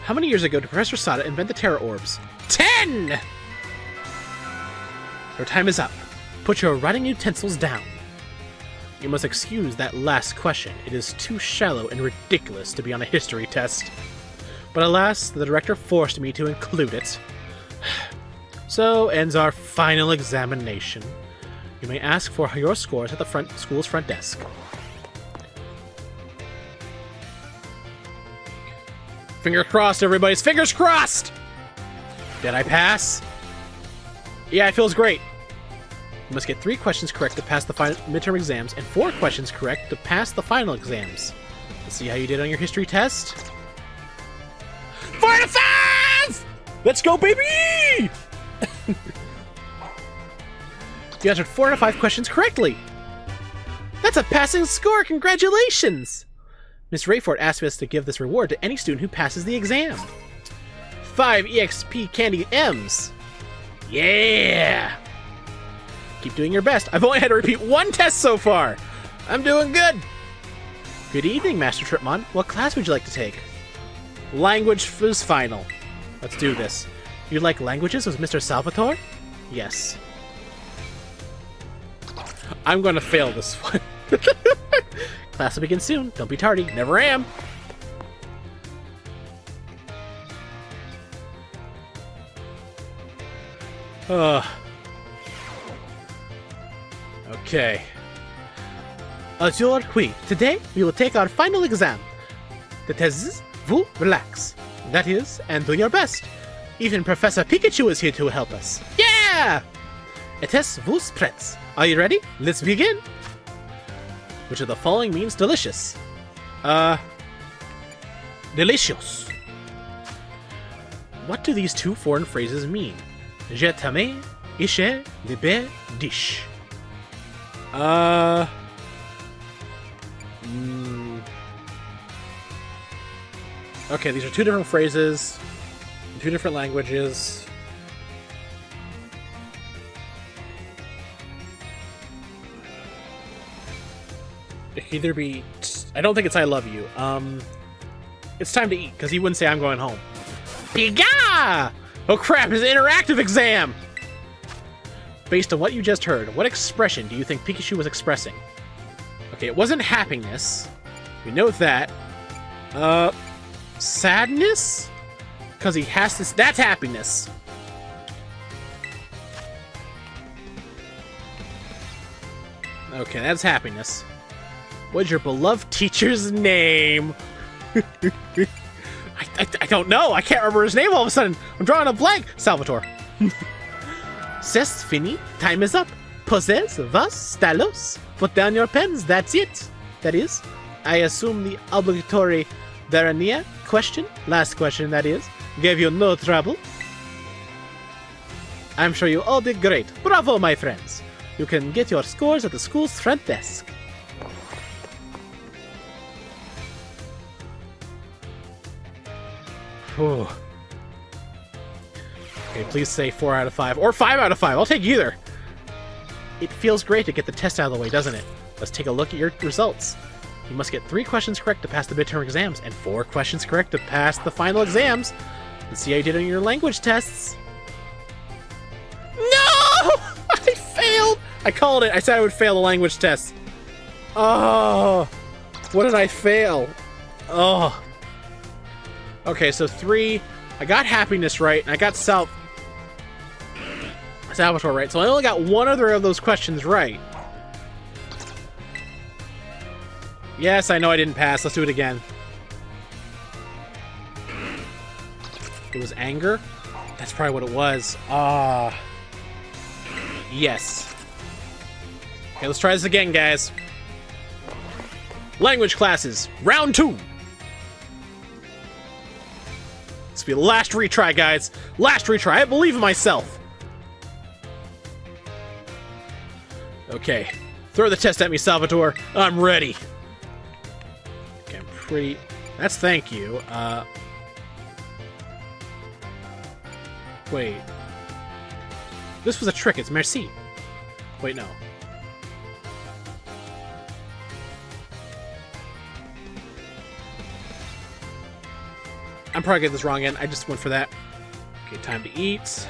How many years ago did Professor Sada invent the Terra Orbs? 10! Your time is up. Put your writing utensils down. You must excuse that last question. It is too shallow and ridiculous to be on a history test. But alas, the director forced me to include it. So ends our final examination. You may ask for your scores at the school's front desk. Fingers crossed, everybody's fingers crossed! Did I pass? Yeah, it feels great. You must get 3 questions correct to pass the midterm exams and 4 questions correct to pass the final exams. Let's see how you did on your history test. 4 out of 5! Let's go, baby! You answered 4 out of 5 questions correctly. That's a passing score! Congratulations! Miss Rayford asked us to give this reward to any student who passes the exam. 5 EXP Candy M's. Yeah! Keep doing your best. I've only had to repeat 1 test so far. I'm doing good. Good evening, Master Tripmon. What class would you like to take? Language is final. Let's do this. You like languages with Mr. Salvatore? Yes. I'm gonna fail this one. Class will begin soon. Don't be tardy. Never am. Okay. Azure, oui. Today, we will take our final exam. The tests, vous relax. That is, and do your best. Even Professor Pikachu is here to help us. Yeah! Etes vous prêts. Are you ready? Let's begin. Which of the following means delicious? Delicious. What do these 2 foreign phrases mean? Je t'aime, ishe, libe, dish. Okay, these are 2 different phrases, 2 different languages. It could either be... I don't think it's I love you. It's time to eat, because he wouldn't say I'm going home. Piga! Oh crap, it's an interactive exam! Based on what you just heard, what expression do you think Pikachu was expressing? Okay, it wasn't happiness. We know that. Sadness? Because he has to... That's happiness! Okay, that's happiness. What's your beloved teacher's name? I don't know. I can't remember his name all of a sudden. I'm drawing a blank. Salvatore. C'est fini. Time is up. Posez vos stylos. Put down your pens. That's it. That is, I assume the obligatory dernier question, last question that is, gave you no trouble. I'm sure you all did great. Bravo, my friends. You can get your scores at the school's front desk. Whew. Okay, please say 4 out of 5. Or 5 out of 5. I'll take either. It feels great to get the test out of the way, doesn't it? Let's take a look at your results. You must get 3 questions correct to pass the midterm exams, and 4 questions correct to pass the final exams. Let's see how you did on your language tests. No! I failed! I called it. I said I would fail the language test. Oh! What did I fail? Oh. Okay, so 3. I got happiness right, and I got Salvatore right. So I only got 1 other of those questions right. Yes, I know I didn't pass. Let's do it again. It was anger? That's probably what it was. Yes. Okay, let's try this again, guys. Language classes, round 2. This will be the last retry, guys. Last retry. I believe in myself. Okay. Throw the test at me, Salvatore. I'm ready. Okay, I'm pretty... That's thank you. Wait. This was a trick. It's merci. Wait, no. I'm probably getting this wrong again. I just went for that. Okay, time to eat.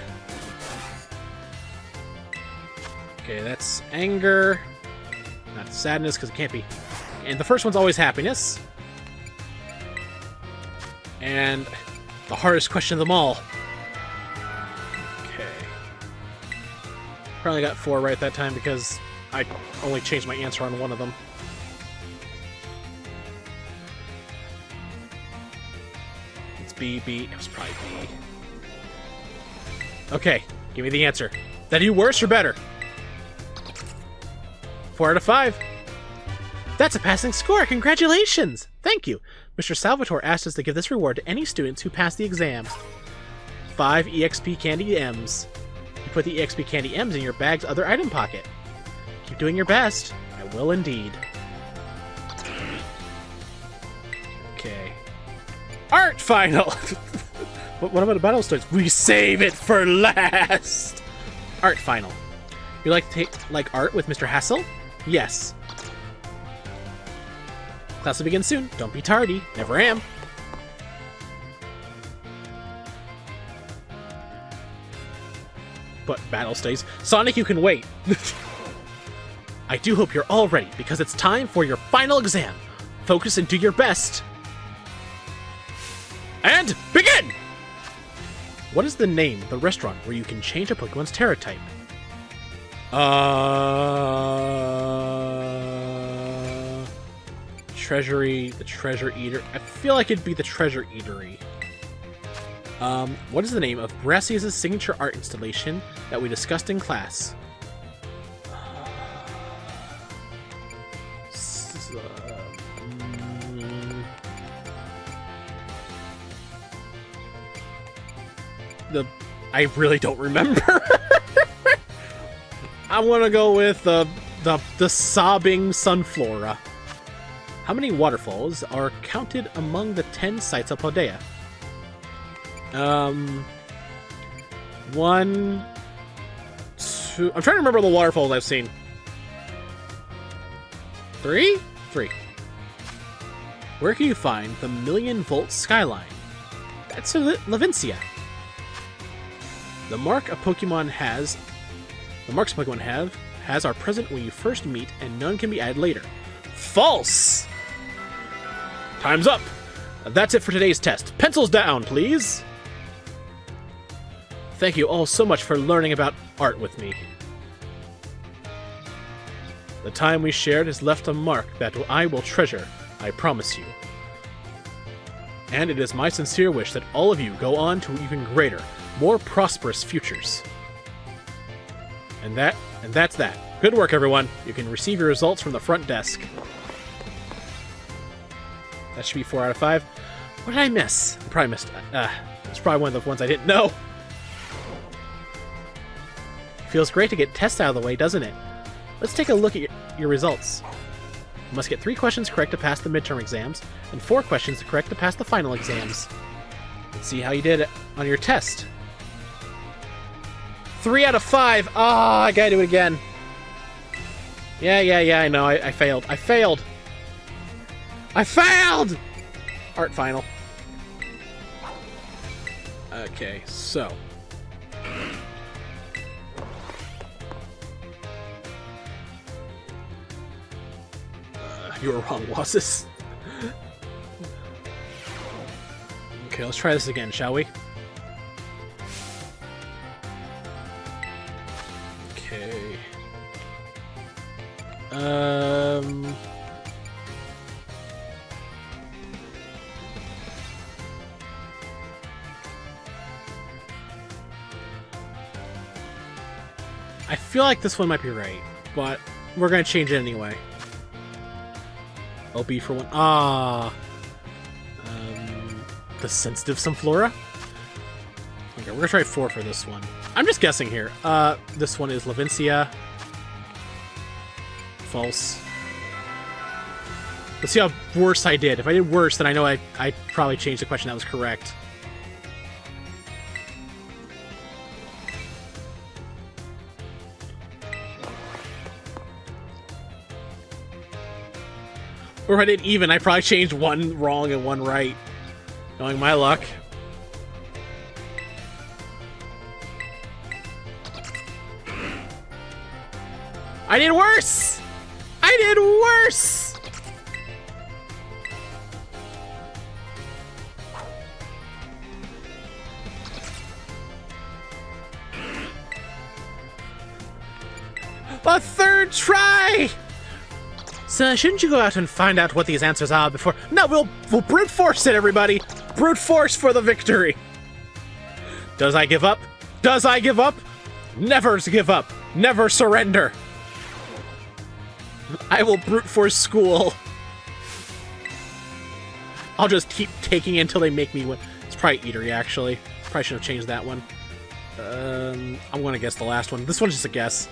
Okay, that's anger. Not sadness, because it can't be. And the first one's always happiness. And the hardest question of them all. Okay. Probably got 4 right that time because I only changed my answer on one of them. B. It was probably B. Okay, give me the answer. Did I do worse or better? 4 out of 5. That's a passing score. Congratulations. Thank you. Mr. Salvatore asked us to give this reward to any students who pass the exam. 5 EXP Candy M's. You put the EXP Candy M's in your bag's other item pocket. Keep doing your best. I will indeed. Okay. Art final! What about battle stories? We save it for last! Art final. You like art with Mr. Hassel? Yes. Class will begin soon. Don't be tardy. Never am. But battle studies. Sonic, you can wait. I do hope you're all ready, because it's time for your final exam. Focus and do your best. And begin! What is the name of the restaurant where you can change a Pokemon's Terra type? Treasury, the Treasure Eater. I feel like it'd be the Treasure Eatery. What is the name of Brassius' signature art installation that we discussed in class? I really don't remember. I want to go with the sobbing Sunflora. How many waterfalls are counted among the 10 sites of Paldea? 1, 2. I'm trying to remember the waterfalls I've seen. 3? 3. Where can you find the million-volt skyline? That's Levincia. The marks Pokemon have are present when you first meet, and none can be added later. False! Time's up! That's it for today's test. Pencils down, please! Thank you all so much for learning about art with me. The time we shared has left a mark that I will treasure, I promise you. And it is my sincere wish that all of you go on to even greater, more prosperous futures. And that's that. Good work, everyone. You can receive your results from the front desk. That should be 4 out of 5. What did I miss? I probably missed... it's probably one of the ones I didn't know. Feels great to get tests out of the way, doesn't it? Let's take a look at your results. You must get 3 questions correct to pass the midterm exams, and 4 questions correct to pass the final exams. Let's see how you did on your test. 3 out of 5! Oh, I gotta do it again. Yeah, I know. I failed. I failed! Art final. Okay, so... you were wrong, Wasis. Okay, let's try this again, shall we? Okay. I feel like this one might be right, but we're gonna change it anyway. LB for 1. The sensitive Sunflora? Okay, we're gonna try 4 for this one. I'm just guessing here. This one is Levincia. False. Let's see how worse I did. If I did worse, then I know I probably changed the question that was correct. Or if I did even, I probably changed 1 wrong and 1 right. Knowing my luck. I did worse! I did worse! A 3rd try! So, shouldn't you go out and find out what these answers are before... No, we'll brute force it, everybody! Brute force for the victory! Does I give up? Does I give up? Never give up! Never surrender! I will brute force school. I'll just keep taking it until they make me win. It's probably Eatery, actually. Probably should have changed that one. I'm gonna guess the last one. This one's just a guess.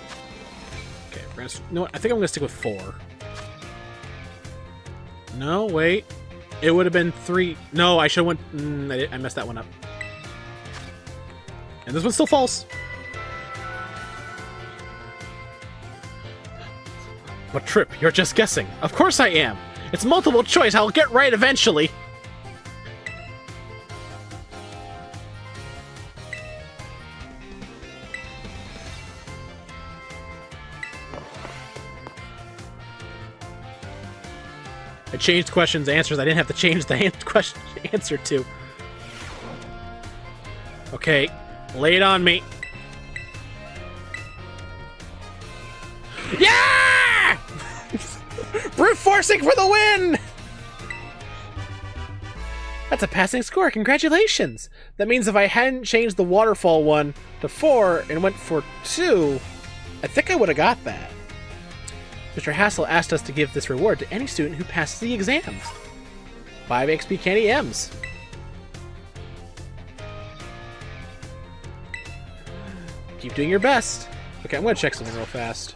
Okay, you know what? I think I'm gonna stick with 4. No, wait. It would have been 3. No, I should have went... I messed that one up. And this one's still false. But Trip, you're just guessing. Of course I am. It's multiple choice. I'll get right eventually. I changed questions, answers. I didn't have to change the question answer to. Okay, lay it on me. Yeah! Brute forcing for the win! That's a passing score. Congratulations! That means if I hadn't changed the waterfall one to 4 and went for 2, I think I would have got that. Mr. Hassel asked us to give this reward to any student who passes the exams. 5 XP Candy M's. Keep doing your best. Okay, I'm gonna check something real fast.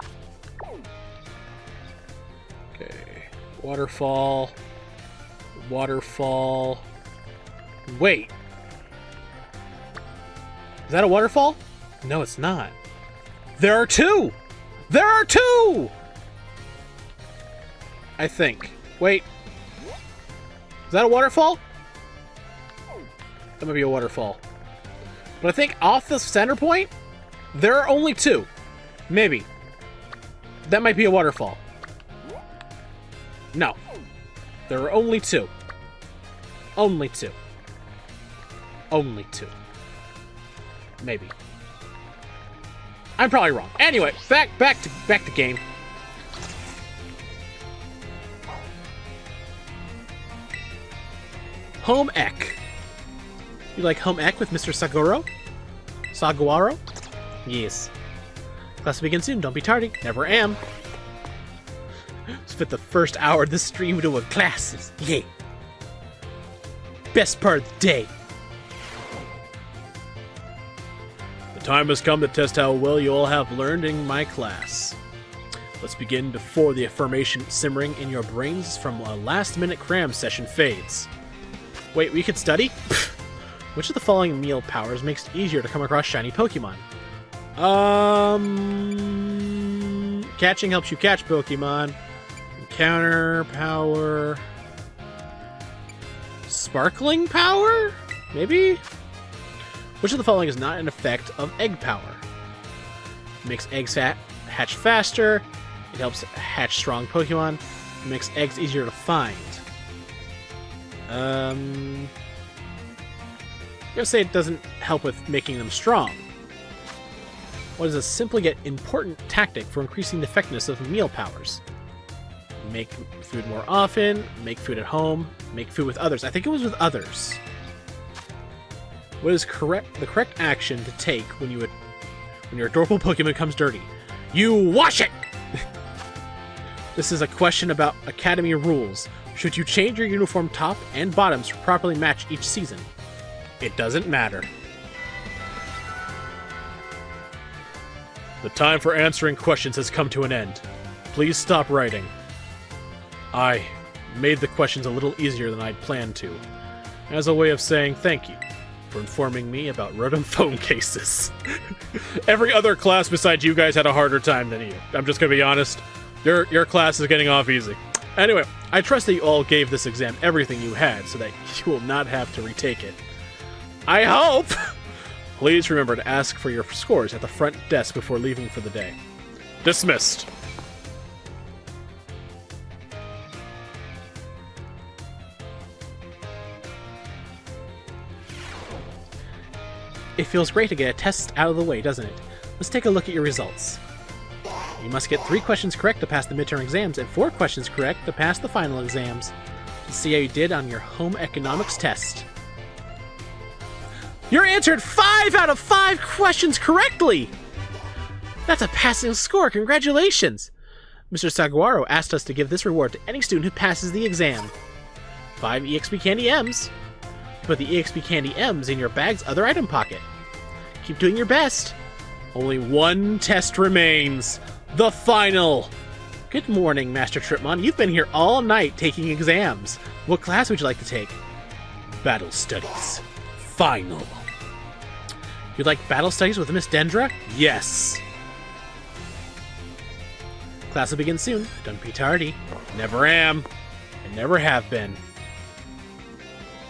Okay, waterfall. Waterfall. Wait. Is that a waterfall? No, it's not. There are 2! There are 2! I think. Wait. Is that a waterfall? That might be a waterfall. But I think off the center point, there are only 2. Maybe. That might be a waterfall. No. There are only 2. Only 2. Only 2. Maybe. I'm probably wrong. Anyway, back to game. Home Ec. You like Home Ec with Mr. Saguro? Saguaro? Yes. Class will begin soon. Don't be tardy. Never am. Spent the first hour of this stream doing classes. Yay. Best part of the day. The time has come to test how well you all have learned in my class. Let's begin before the affirmation simmering in your brains from a last-minute cram session fades. Wait, we could study? Which of the following meal powers makes it easier to come across shiny Pokemon? Catching helps you catch Pokemon. Encounter power. Sparkling power? Maybe? Which of the following is not an effect of egg power? It makes eggs hatch faster. It helps hatch strong Pokemon. It makes eggs easier to find. I'm gonna say it doesn't help with making them strong. What is a simple yet important tactic for increasing the effectiveness of meal powers? Make food more often, make food at home, make food with others. I think it was with others. What is the correct action to take when your adorable Pokemon comes dirty? You wash it! This is a question about Academy rules. Should you change your uniform top and bottoms to properly match each season? It doesn't matter. The time for answering questions has come to an end. Please stop writing. I made the questions a little easier than I'd planned to, as a way of saying thank you for informing me about Rotom phone cases. Every other class besides you guys had a harder time than you. I'm just gonna be honest. Your class is getting off easy. Anyway, I trust that you all gave this exam everything you had so that you will not have to retake it. I hope! Please remember to ask for your scores at the front desk before leaving for the day. Dismissed. It feels great to get a test out of the way, doesn't it? Let's take a look at your results. You must get 3 questions correct to pass the midterm exams and 4 questions correct to pass the final exams. Let's see how you did on your home economics test. You're answered 5 out of 5 questions correctly! That's a passing score, congratulations! Mr. Saguaro asked us to give this reward to any student who passes the exam. 5 EXP Candy M's. Put the EXP Candy M's in your bag's other item pocket. Keep doing your best. Only one test remains. The final. Good morning, Master Tripmon. You've been here all night taking exams. What class would you like to take? Battle Studies. Final. You'd like Battle Studies with Miss Dendra? Yes. Class will begin soon. Don't be tardy. Never am. And never have been.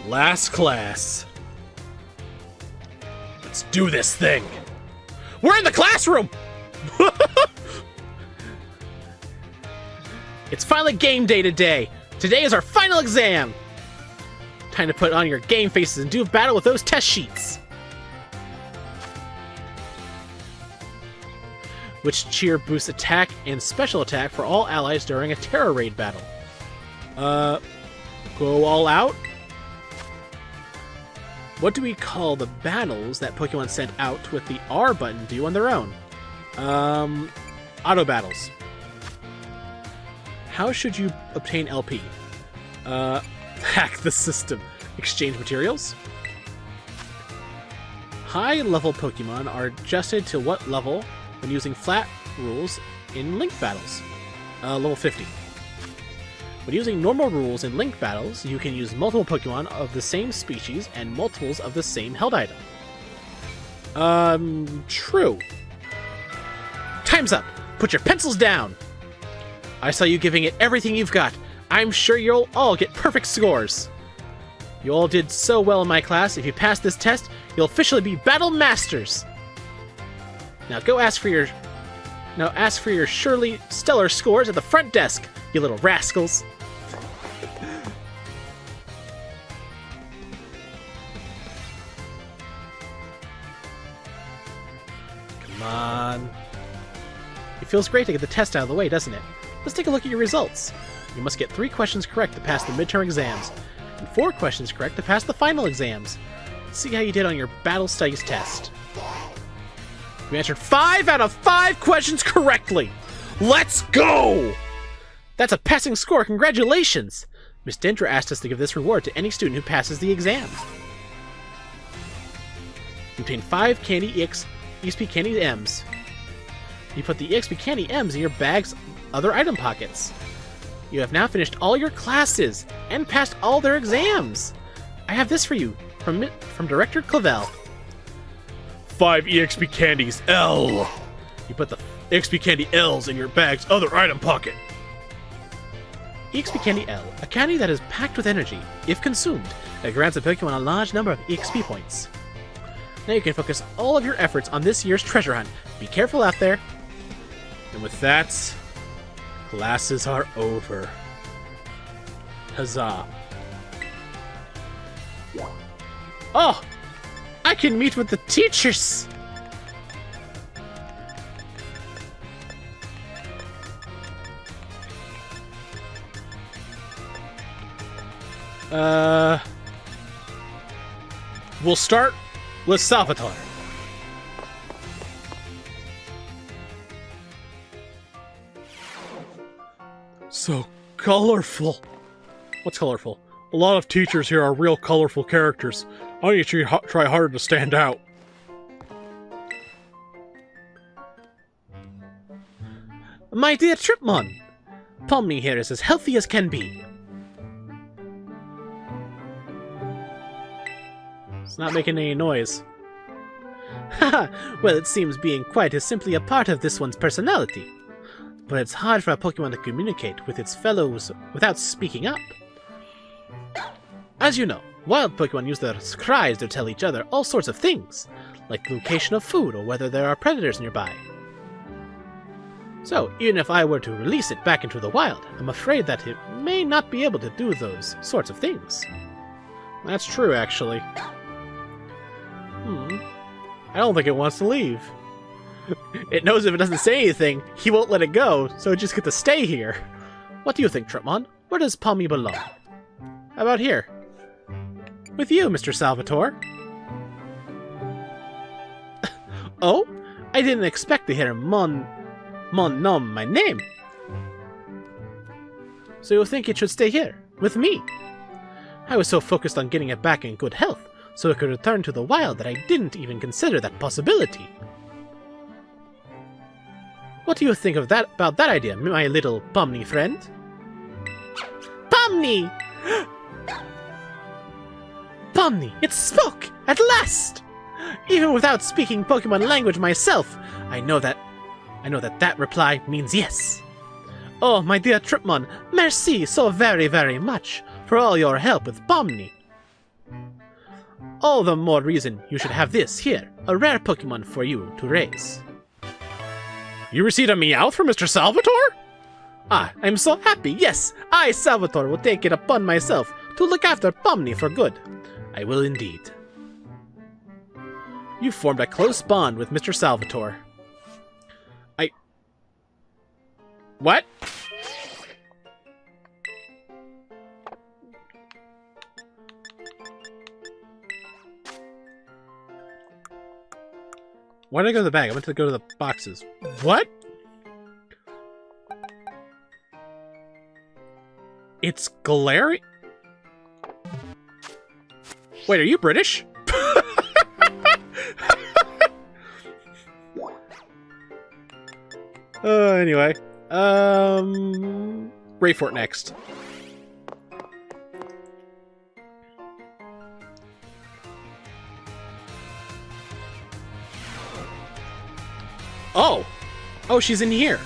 Last class. Let's do this thing. We're in the classroom! It's finally game day today. Today is our final exam. Time to put on your game faces and do battle with those test sheets. Which cheer boosts attack and special attack for all allies during a terror raid battle. Go all out? What do we call the battles that Pokemon sent out with the R button do on their own? Auto battles. How should you obtain LP? Hack the system. Exchange materials. High-level Pokemon are adjusted to what level when using flat rules in Link battles? Level 50. When using normal rules in Link battles, you can use multiple Pokemon of the same species and multiples of the same held item. True. Time's up! Put your pencils down! I saw you giving it everything you've got. I'm sure you'll all get perfect scores. You all did so well in my class. If you pass this test, you'll officially be Battle Masters. Now go ask for your surely stellar scores at the front desk, you little rascals. Come on. It feels great to get the test out of the way, doesn't it? Let's take a look at your results. You must get 3 questions correct to pass the midterm exams, and 4 questions correct to pass the final exams. Let's see how you did on your Battle Studies test. You answered 5 out of 5 questions correctly! Let's go! That's a passing score, congratulations! Miss Dendra asked us to give this reward to any student who passes the exam. You obtain 5 EXP Candy M's. You put the EXP Candy M's in your bag's other item pockets. You have now finished all your classes and passed all their exams. I have this for you from Director Clavel. 5 EXP Candies L. You put the EXP Candy L's in your bag's other item pocket. EXP Candy L, a candy that is packed with energy. If consumed, it grants a Pokemon a large number of EXP points. Now you can focus all of your efforts on this year's treasure hunt. Be careful out there. And with that, classes are over. Huzzah. Oh! I can meet with the teachers! We'll start with Salvatore. So colorful. What's colorful? A lot of teachers here are real colorful characters. I need to try harder to stand out. My dear Tripmon, Pomni here is as healthy as can be. It's not making any noise. Haha, well, it seems being quiet is simply a part of this one's personality. But it's hard for a Pokemon to communicate with its fellows without speaking up. As you know, wild Pokemon use their cries to tell each other all sorts of things, like the location of food or whether there are predators nearby. So, even if I were to release it back into the wild, I'm afraid that it may not be able to do those sorts of things. That's true, actually. I don't think it wants to leave. It knows if it doesn't say anything, he won't let it go, so it just gets to stay here. What do you think, Tripmon? Where does Palmy belong? How about here? With you, Mr. Salvatore. Oh? I didn't expect to hear mon nom my name. So you think it should stay here, with me? I was so focused on getting it back in good health, so it could return to the wild, that I didn't even consider that possibility. What do you think of that about that idea, my little Pomni friend? Pomni! Pomni, it spoke! At last! Even without speaking Pokemon language myself, I know that reply means yes. Oh, my dear Tripmon, merci so very, very much for all your help with Pomni. All the more reason you should have this here, a rare Pokemon for you to raise. You received a Meowth from Mr. Salvatore? Ah, I'm so happy, yes! I, Salvatore, will take it upon myself to look after Pomni for good. I will indeed. You formed a close bond with Mr. Salvatore. What? Why did I go to the bag? I went to go to the boxes. What? It's Galarian? Wait, are you British? Anyway. Rayfort next. Oh! Oh, she's in here.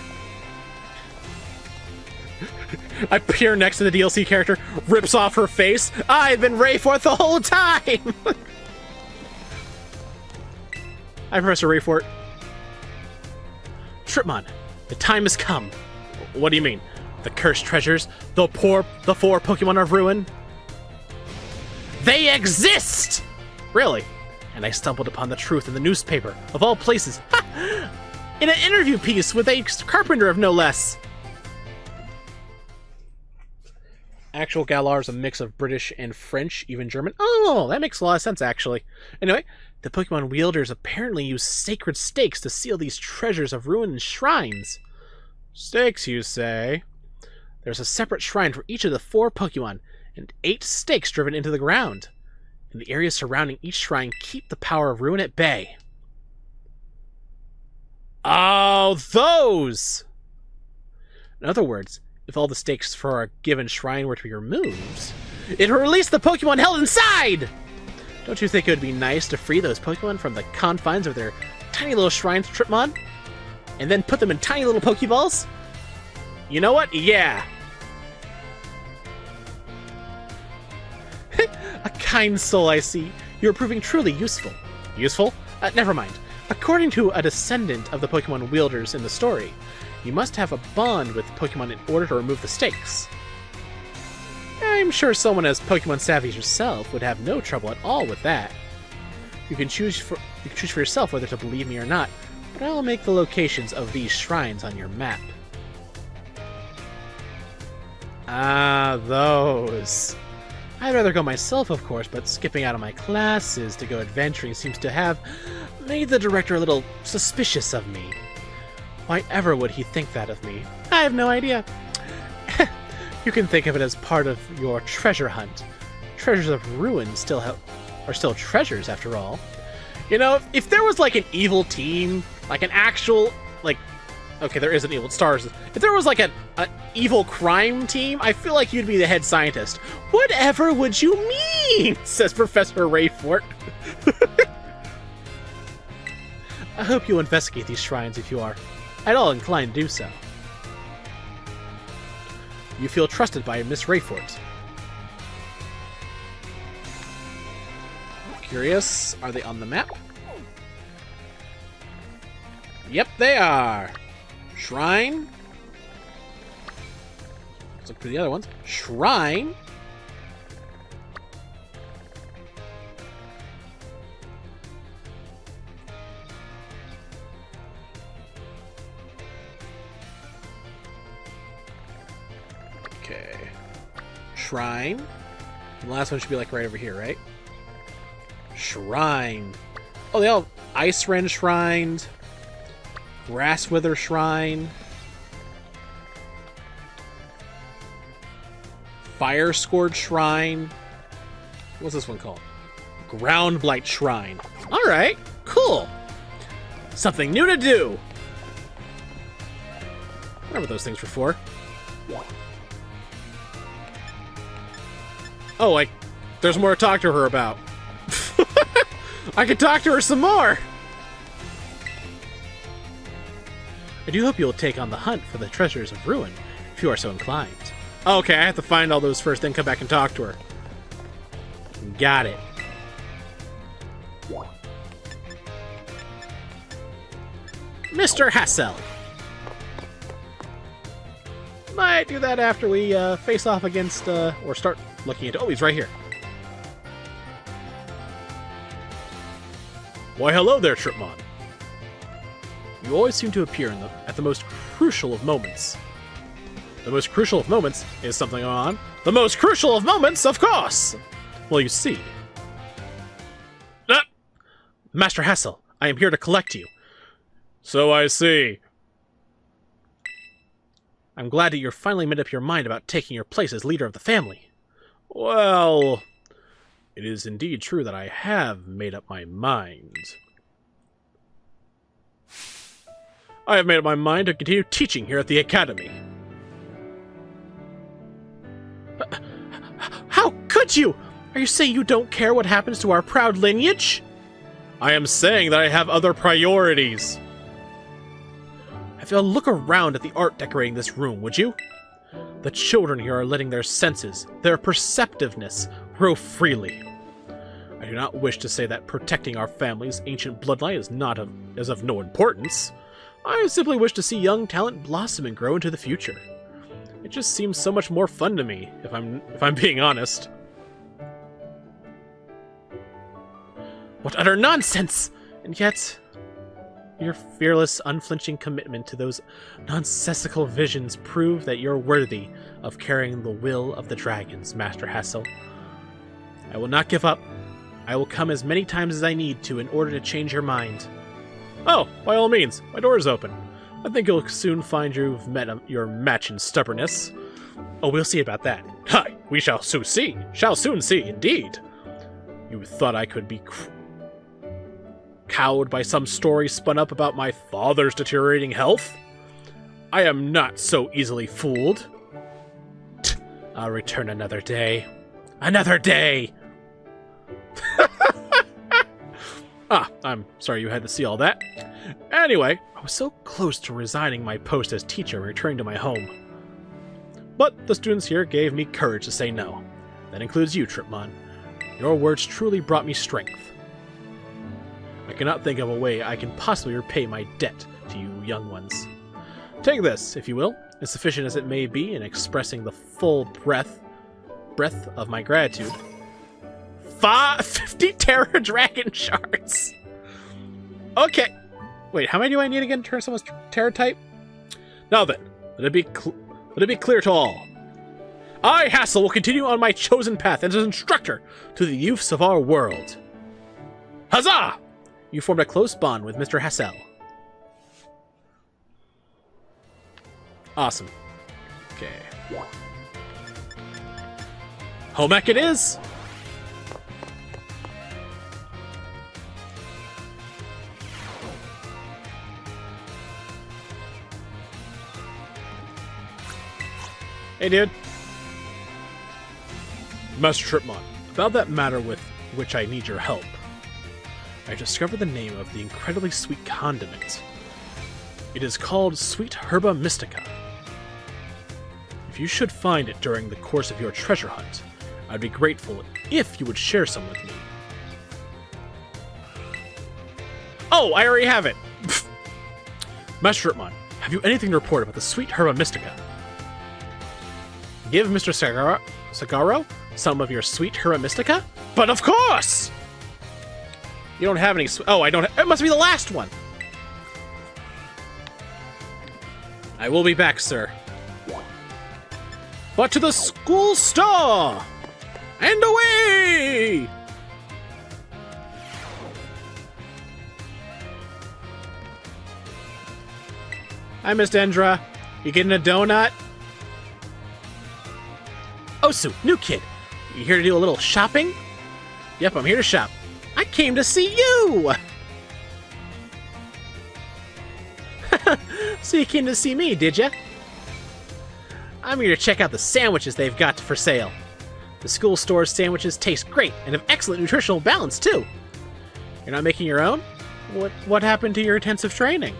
I appear next to the DLC character, rips off her face. I've been Rayfort the whole time! I'm Professor Rayfort. Tripmon, the time has come. What do you mean? The cursed treasures? The four Pokemon of Ruin? They exist! Really? And I stumbled upon the truth in the newspaper, of all places. Ha! In an interview piece with a carpenter of no less. Actual Galar is a mix of British and French, even German. Oh, that makes a lot of sense, actually. Anyway, the Pokemon wielders apparently use sacred stakes to seal these treasures of ruin and shrines. Stakes, you say? There's a separate shrine for each of the 4 Pokemon, and 8 stakes driven into the ground. And the areas surrounding each shrine keep the power of ruin at bay. Oh, those! In other words, if all the stakes for a given shrine were to be removed, it would release the Pokemon held inside! Don't you think it would be nice to free those Pokemon from the confines of their tiny little shrines, Tripmon? And then put them in tiny little Pokeballs? You know what? Yeah. A kind soul, I see. You're proving truly useful. Useful? Never mind. According to a descendant of the Pokemon wielders in the story, you must have a bond with Pokemon in order to remove the stakes. I'm sure someone as Pokemon savvy as yourself would have no trouble at all with that. You can choose for yourself whether to believe me or not, but I will make the locations of these shrines on your map. Ah, those. I'd rather go myself, of course, but skipping out of my classes to go adventuring seems to have made the director a little suspicious of me. Why ever would he think that of me? I have no idea. You can think of it as part of your treasure hunt. Treasures of ruin are still treasures, after all. You know, if there was like an evil team, like an actual, like, okay, there is an evil stars. If there was like an evil crime team, I feel like you'd be the head scientist. Whatever would you mean? Says Professor Rayfort. I hope you investigate these shrines if you are at all inclined to do so. You feel trusted by Miss Rayfort. Curious, are they on the map? Yep, they are. Shrine. Let's look for the other ones. Shrine. Okay. Shrine. The last one should be like right over here, right? Shrine. Oh, they all Ice Wren shrined. Grass Wither Shrine. Fire Scourge Shrine. What's this one called? Ground Blight Shrine. Alright, cool. Something new to do. I remember those things were for. Oh, like, there's more to talk to her about. I could talk to her some more! I do hope you'll take on the hunt for the treasures of Ruin, if you are so inclined. Okay, I have to find all those first, then come back and talk to her. Got it. Mr. Hassel. Might do that after we face off against, or start looking into... Oh, he's right here. Why, hello there, Tripmon. You always seem to appear at the most crucial of moments. The most crucial of moments is something on. The most crucial of moments, of course! Well, you see. Master Hassel, I am here to collect you. So I see. I'm glad that you're finally made up your mind about taking your place as leader of the family. Well, it is indeed true that I have made up my mind. I have made up my mind to continue teaching here at the Academy. How could you? Are you saying you don't care what happens to our proud lineage? I am saying that I have other priorities. Have a look around at the art decorating this room, would you? The children here are letting their senses, their perceptiveness, grow freely. I do not wish to say that protecting our family's ancient bloodline is of no importance. I simply wish to see young talent blossom and grow into the future. It just seems so much more fun to me, if I'm being honest. What utter nonsense! And yet, your fearless, unflinching commitment to those nonsensical visions prove that you're worthy of carrying the will of the dragons, Master Hassel. I will not give up. I will come as many times as I need to in order to change your mind. Oh, by all means, my door is open. I think you'll soon find you've met your match in stubbornness. Oh, we'll see about that. Hi, we shall soon see. Shall soon see, indeed. You thought I could be cowed by some story spun up about my father's deteriorating health? I am not so easily fooled. I'll return another day. Another day! I'm sorry you had to see all that. Anyway, I was so close to resigning my post as teacher and returning to my home. But the students here gave me courage to say no. That includes you, Tripmon. Your words truly brought me strength. I cannot think of a way I can possibly repay my debt to you young ones. Take this, if you will, as sufficient as it may be in expressing the full breadth of my gratitude. 50 Terra Dragon shards! Okay. Wait, how many do I need again to turn someone's Terra type? Now then, let it be clear to all. I, Hassel, will continue on my chosen path as an instructor to the youths of our world. Huzzah! You formed a close bond with Mr. Hassel. Awesome. Okay. Home ec it is! Hey, dude. Master Tripmon, about that matter with which I need your help. I discovered the name of the incredibly sweet condiment. It is called Sweet Herba Mystica. If you should find it during the course of your treasure hunt, I'd be grateful if you would share some with me. Oh, I already have it! Master Tripmon, have you anything to report about the Sweet Herba Mystica? Give Mr. Sagaro some of your Sweet Herba Mystica? But of course! You don't have any... Oh, I don't... It must be the last one! I will be back, sir. But to the school store! And away! Hi, Miss Dendra. You getting a donut? Osu, new kid. You here to do a little shopping? Yep, I'm here to shop. I came to see you! So you came to see me, did ya? I'm here to check out the sandwiches they've got for sale. The school store's sandwiches taste great and have excellent nutritional balance, too. You're not making your own? What happened to your intensive training?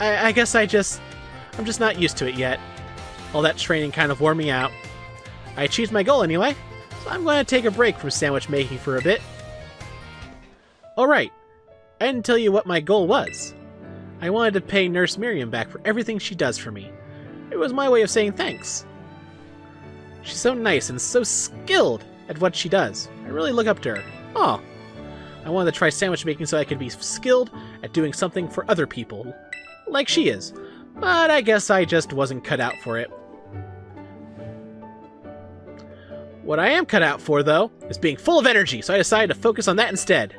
I guess I'm just not used to it yet. All that training kind of wore me out. I achieved my goal anyway, so I'm going to take a break from sandwich making for a bit. Alright, I didn't tell you what my goal was. I wanted to pay Nurse Miriam back for everything she does for me. It was my way of saying thanks. She's so nice and so skilled at what she does. I really look up to her. Aw. I wanted to try sandwich making so I could be skilled at doing something for other people, like she is. But I guess I just wasn't cut out for it. What I am cut out for, though, is being full of energy, so I decided to focus on that instead.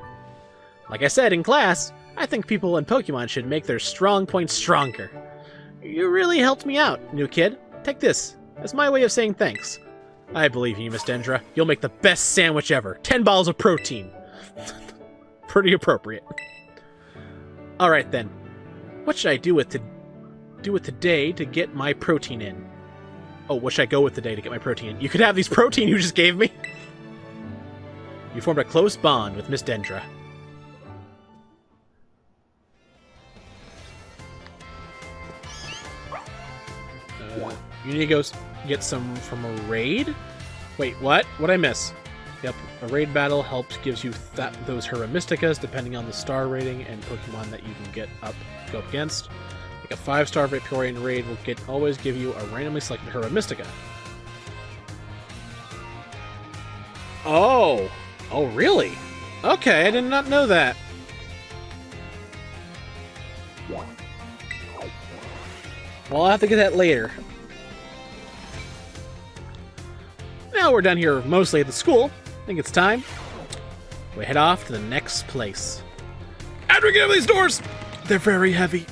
Like I said in class, I think people in Pokemon should make their strong points stronger. You really helped me out, new kid. Take this. It's my way of saying thanks. I believe in you, Miss Dendra. You'll make the best sandwich ever. 10 balls of protein. Pretty appropriate. Alright then. What should I do with today to get my protein in? Oh, what should I go with today to get my protein in? You could have these protein you just gave me. You formed a close bond with Miss Dendra. You need to go get some from a raid? Wait, what? What'd I miss? Yep, a raid battle gives you those Heramistikas depending on the star rating and Pokemon that you can go up against. Like a 5-star Vaporeon raid will always give you a randomly selected Heramistika. Oh! Oh, really? Okay, I did not know that. Well, I'll have to get that later. Now we're done here mostly at the school. I think it's time we head off to the next place. After we get over these doors! They're very heavy.